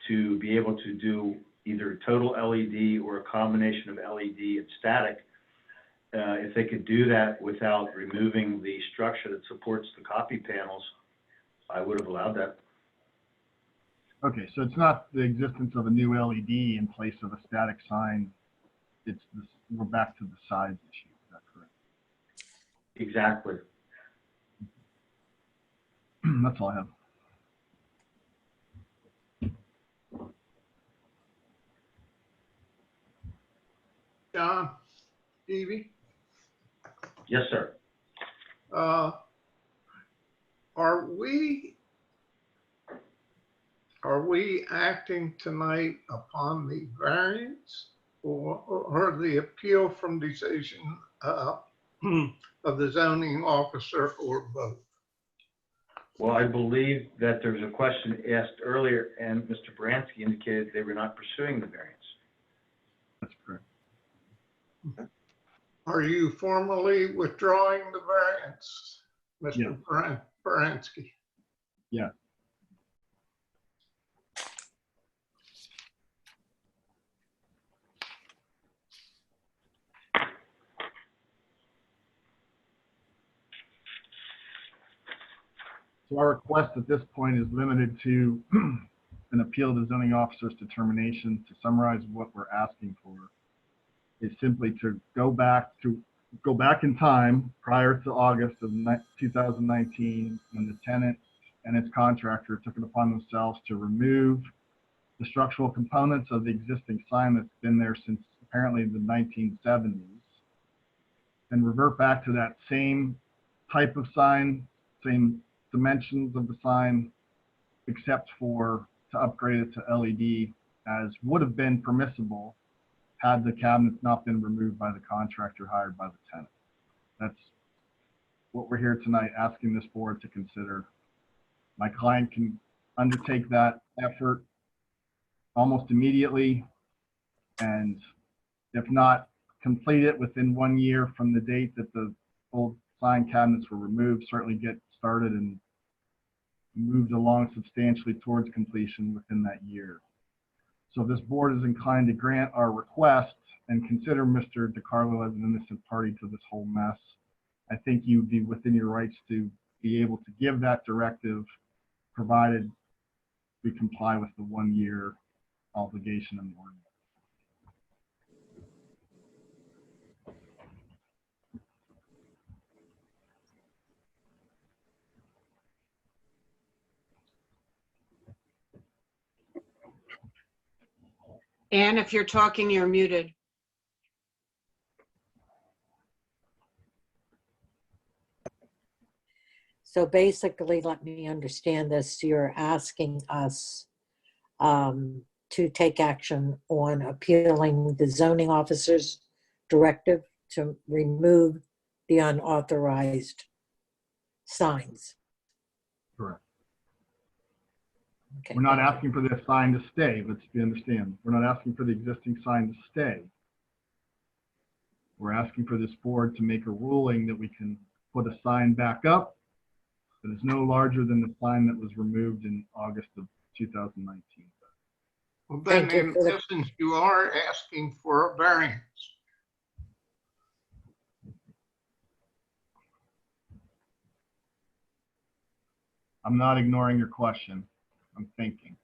Speaker 7: to be able to do either total LED or a combination of LED and static, if they could do that without removing the structure that supports the copy panels, I would have allowed that.
Speaker 2: Okay, so it's not the existence of a new LED in place of a static sign. It's this, we're back to the size issue. Is that correct?
Speaker 7: Exactly.
Speaker 2: That's all I have.
Speaker 12: John, Evie,
Speaker 7: Yes, sir.
Speaker 12: are we acting tonight upon the variance or the appeal from decision of the zoning officer, or both?
Speaker 7: Well, I believe that there was a question asked earlier, and Mr. Bransky indicated they were not pursuing the variance.
Speaker 2: That's correct.
Speaker 12: Are you formally withdrawing the variance, Mr. Baranski?
Speaker 2: Yeah. So our request at this point is limited to an appeal to the zoning officer's determination. To summarize what we're asking for is simply to go back in time prior to August of 2019, when the tenant and its contractor took it upon themselves to remove the structural components of the existing sign that's been there since apparently the 1970s, and revert back to that same type of sign, same dimensions of the sign, except for to upgrade it to LED as would have been permissible had the cabinets not been removed by the contractor hired by the tenant. That's what we're here tonight asking this board to consider. My client can undertake that effort almost immediately, and if not, complete it within 1 year from the date that the old sign cabinets were removed, certainly get started and moved along substantially towards completion within that year. So if this board is inclined to grant our request and consider Mr. DiCarlo as an innocent party to this whole mess, I think you'd be within your rights to be able to give that directive, provided we comply with the 1 year obligation in the ordinance.
Speaker 6: And if you're talking, you're muted.
Speaker 1: So basically, let me understand this. You're asking us to take action on appealing the zoning officer's directive to remove the unauthorized signs.
Speaker 2: Correct.
Speaker 1: Okay.
Speaker 2: We're not asking for the sign to stay, let's understand. We're not asking for the existing sign to stay. We're asking for this board to make a ruling that we can put a sign back up that is no larger than the sign that was removed in August of 2019.
Speaker 12: Well, then
Speaker 1: Thank you
Speaker 12: in
Speaker 1: for the-
Speaker 12: essence, you are asking for a variance.
Speaker 2: I'm not ignoring your question. I'm thinking.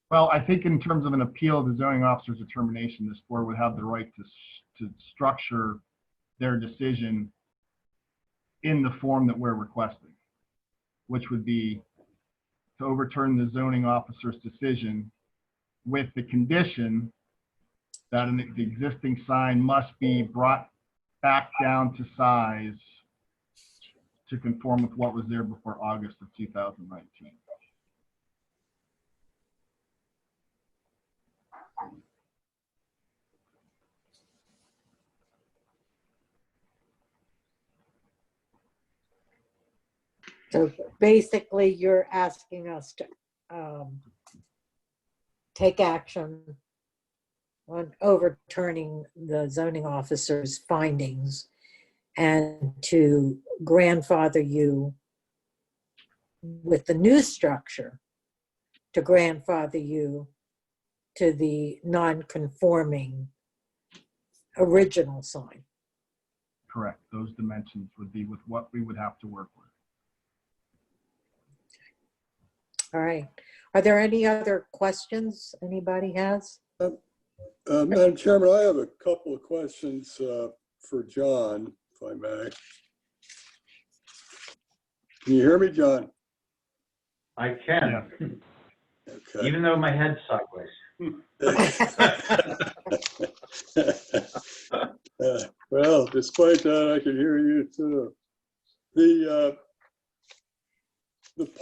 Speaker 2: Well, I think in terms of an appeal of the zoning officer's determination, this board would have the right to structure their decision in the form that we're requesting, which would be to overturn the zoning officer's decision with the condition that the existing sign must be brought back down to size to conform with what was there before August of 2019.
Speaker 1: So basically, you're asking us to take action on overturning the zoning officer's findings and to grandfather you with the new structure, to grandfather you to the non-conforming original sign.
Speaker 2: Correct. Those dimensions would be with what we would have to work with.
Speaker 1: All right. Are there any other questions anybody has?
Speaker 4: Madam Chairman, I have a couple of questions for John, if I may. Can you hear me, John?
Speaker 7: I can,
Speaker 4: Okay.
Speaker 7: even though my head's sideways.
Speaker 4: Well, despite that, I can hear you too. The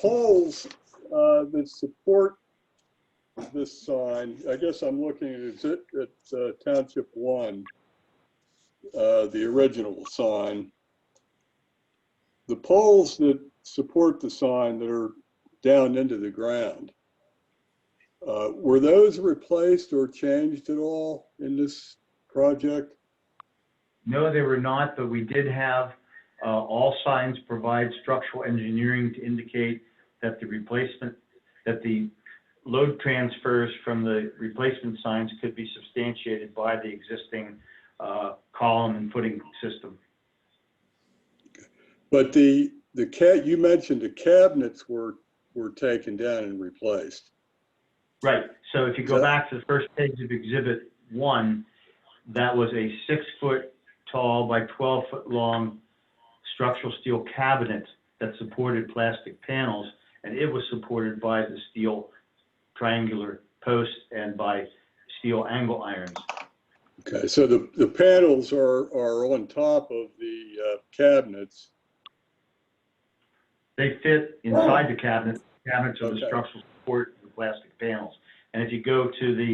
Speaker 4: poles that support this sign, I guess I'm looking at Township 1, the original sign. The poles that support the sign that are down into the ground, were those replaced or changed at all in this project?
Speaker 7: No, they were not, but we did have all signs provide structural engineering to indicate that the load transfers from the replacement signs could be substantiated by the existing column and footing system.
Speaker 4: But you mentioned the cabinets were taken down and replaced.
Speaker 7: Right. So if you go back to the first page of Exhibit 1, that was a 6-foot tall by 12-foot long structural steel cabinet that supported plastic panels, and it was supported by the steel triangular posts and by steel angle irons.
Speaker 4: Okay, so the panels are on top of the cabinets.
Speaker 7: They fit inside the cabinet. Cabinets are the
Speaker 4: Okay.
Speaker 7: structural support of the plastic panels. And if you go to the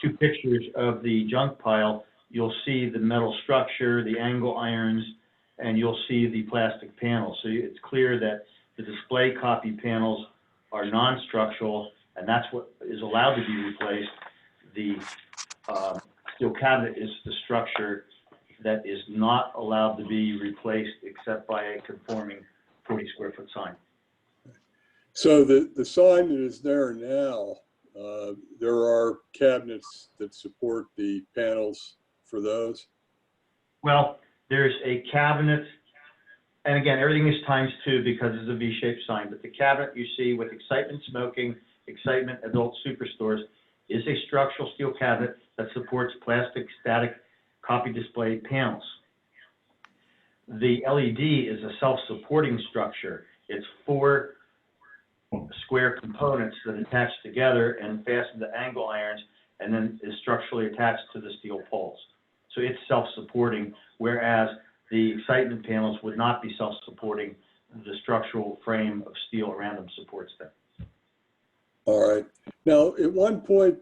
Speaker 7: two pictures of the junk pile, you'll see the metal structure, the angle irons, and you'll see the plastic panels. So it's clear that the display copy panels are non-structural, and that's what is allowed to be replaced. The steel cabinet is the structure that is not allowed to be replaced except by a conforming 40 square foot sign.
Speaker 4: So the sign that is there now, there are cabinets that support the panels for those?
Speaker 7: Well, there's a cabinet, and again, everything is ×2 because it's a V-shaped sign, but the cabinet you see with Excitement Smoking, Excitement Adult Superstores is a structural steel cabinet that supports plastic static copy display panels. The LED is a self-supporting structure. It's 4 square components that attach together and fasten to angle irons and then is structurally attached to the steel poles. So it's self-supporting, whereas the Excitement panels would not be self-supporting. The structural frame of steel around them supports them.
Speaker 4: All right. Now, at one point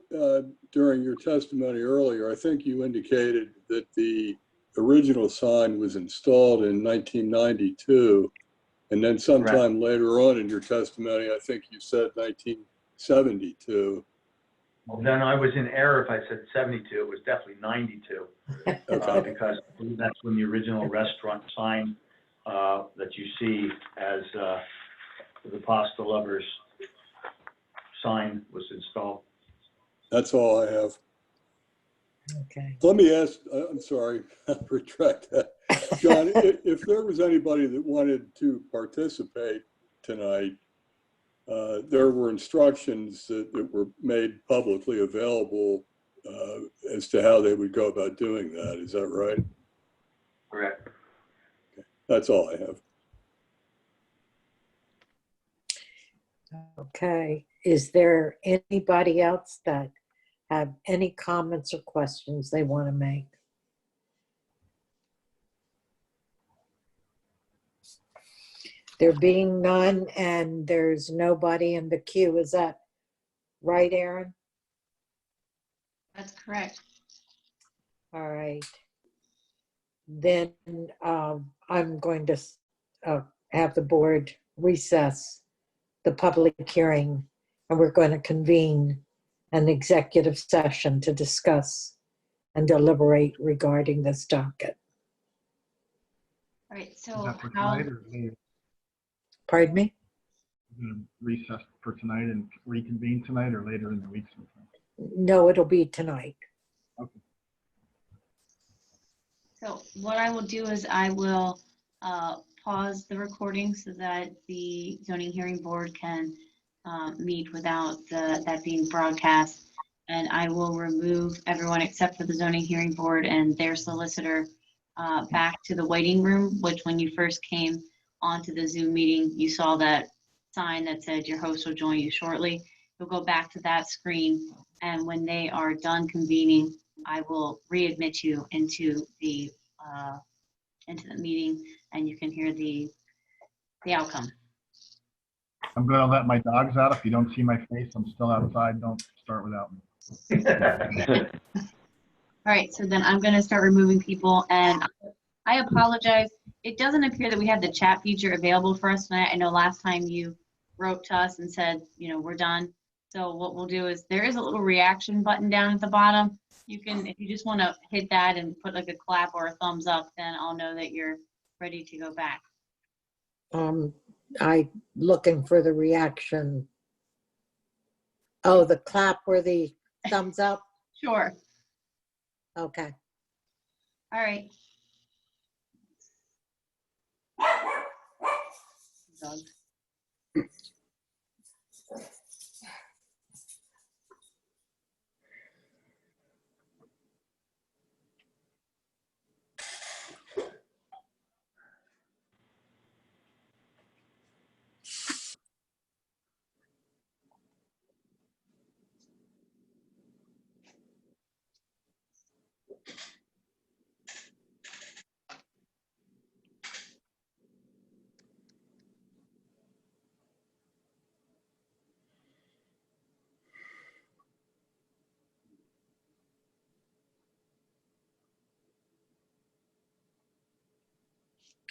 Speaker 4: during your testimony earlier, I think you indicated that the original sign was installed in 1992. And then sometime later on in your testimony, I think you said 1972.
Speaker 7: Well, then I was in error if I said 72. It was definitely 92.
Speaker 4: Okay.
Speaker 7: Because that's when the original restaurant sign that you see as the Pasta Lovers sign was installed.
Speaker 4: That's all I have.
Speaker 1: Okay.
Speaker 4: Let me ask, I'm sorry, I'll retract that. John, if there was anybody that wanted to participate tonight, there were instructions that were made publicly available as to how they would go about doing that. Is that right?
Speaker 7: Correct.
Speaker 4: Okay. That's all I have.
Speaker 1: Okay. Is there anybody else that have any comments or questions they want to make? There being none and there's nobody in the queue, is that right, Aaron?
Speaker 5: That's correct.
Speaker 1: All right. Then I'm going to have the board recess the public hearing, and we're going to convene an executive session to discuss and deliberate regarding this docket.
Speaker 5: All right,
Speaker 2: Is
Speaker 5: so
Speaker 2: that for
Speaker 5: how,
Speaker 2: tonight or later?
Speaker 1: Pardon me?
Speaker 2: We're gonna recess for tonight and reconvene tonight or later in the week sometime?
Speaker 1: No, it'll be tonight.
Speaker 2: Okay.
Speaker 5: so what I will do is I will pause the recording so that the zoning hearing board can meet without that being broadcast. And I will remove everyone except for the zoning hearing board and their solicitor back to the waiting room, which when you first came onto the Zoom meeting, you saw that sign that said your host will join you shortly. You'll go back to that screen, and when they are done convening, I will readmit you into the meeting, and you can hear the outcome.
Speaker 2: I'm gonna let my dogs out. If you don't see my face, I'm still outside. Don't start without me.
Speaker 5: All right, so then I'm going to start removing people, and I apologize. It doesn't appear that we have the chat feature available for us tonight. I know last time you wrote to us and said, you know, we're done. So what we'll do is there is a little reaction button down at the bottom. You can, if you just want to hit that and put like a clap or a thumbs up, then I'll know that you're ready to go back.
Speaker 1: I looking for the reaction. Oh, the clap or the thumbs up?
Speaker 5: Sure.
Speaker 1: Okay.
Speaker 5: All right. Dog.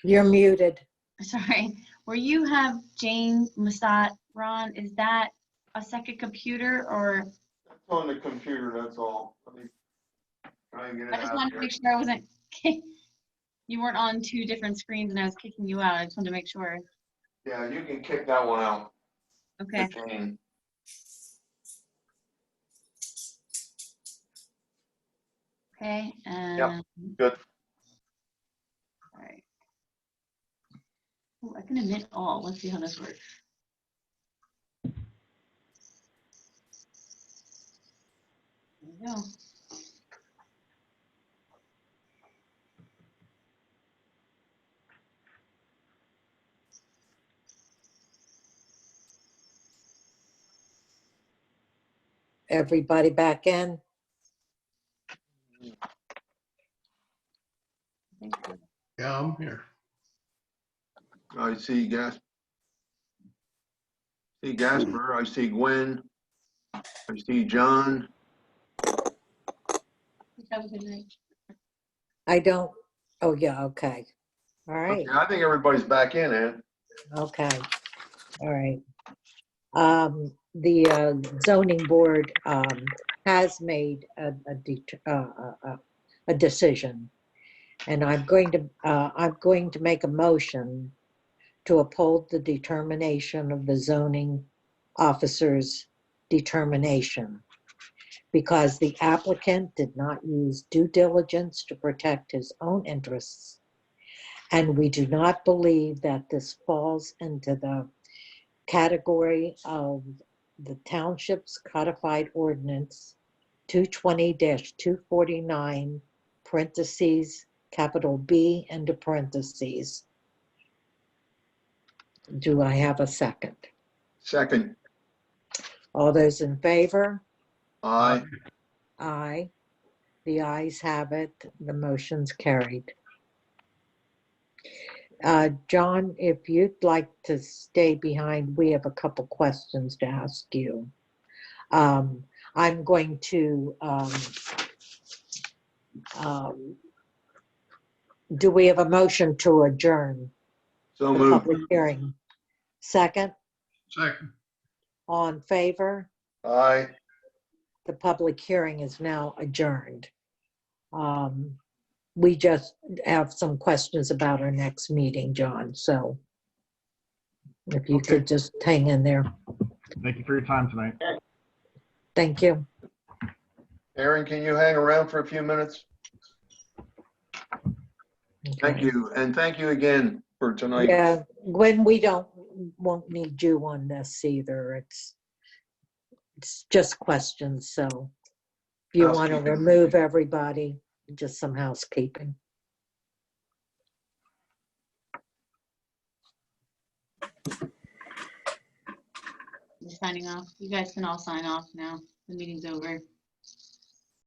Speaker 1: You're muted.
Speaker 5: Sorry, where you have Jane Massat, Ron, is that a second computer or?
Speaker 13: It's on the computer, that's all. Let me try and get it
Speaker 5: I just
Speaker 13: out
Speaker 5: wanted to
Speaker 13: here.
Speaker 5: make sure I wasn't, you weren't on two different screens and I was kicking you out. I just wanted to make sure.
Speaker 13: Yeah, you can kick that one out.
Speaker 5: Okay.
Speaker 13: Jane.
Speaker 5: Okay, and.
Speaker 13: Yep, good.
Speaker 5: All right. Oh, I can admit all. Let's see how this works. There we go.
Speaker 1: Everybody back in?
Speaker 12: Yeah, I'm here.
Speaker 13: I see Gasper, I see Gwen, I see John.
Speaker 5: Have a good night.
Speaker 1: I don't, oh yeah, okay. All right,
Speaker 13: Okay, I think everybody's back in, Ann.
Speaker 1: okay, all right. The zoning board has made a decision. And I'm going to make a motion to uphold the determination of the zoning officer's determination because the applicant did not use due diligence to protect his own interests. And we do not believe that this falls into the category of the township's codified ordinance 220-249, parentheses, capital B into parentheses. Do I have a second?
Speaker 13: Second.
Speaker 1: All those in favor?
Speaker 13: Aye.
Speaker 1: Aye. The ayes have it. The motion's carried. John, if you'd like to stay behind, we have a couple questions to ask you. I'm going to, do we have a motion to adjourn
Speaker 13: So
Speaker 1: the
Speaker 13: moved.
Speaker 1: public hearing? Second?
Speaker 12: Second.
Speaker 1: All in favor?
Speaker 13: Aye.
Speaker 1: The public hearing is now adjourned. We just have some questions about our next meeting, John, so if you could just hang in there.
Speaker 2: Thank you for your time tonight.
Speaker 1: Thank you.
Speaker 13: Aaron, can you hang around for a few minutes? Thank
Speaker 1: Okay.
Speaker 13: you, and thank you again for tonight.
Speaker 1: Yeah, Gwen, we won't need you on this either. It's just questions, so if you want to
Speaker 13: Housekeeping.
Speaker 1: remove everybody, just some housekeeping.
Speaker 5: Just signing off. You guys can all sign off now. The meeting's over.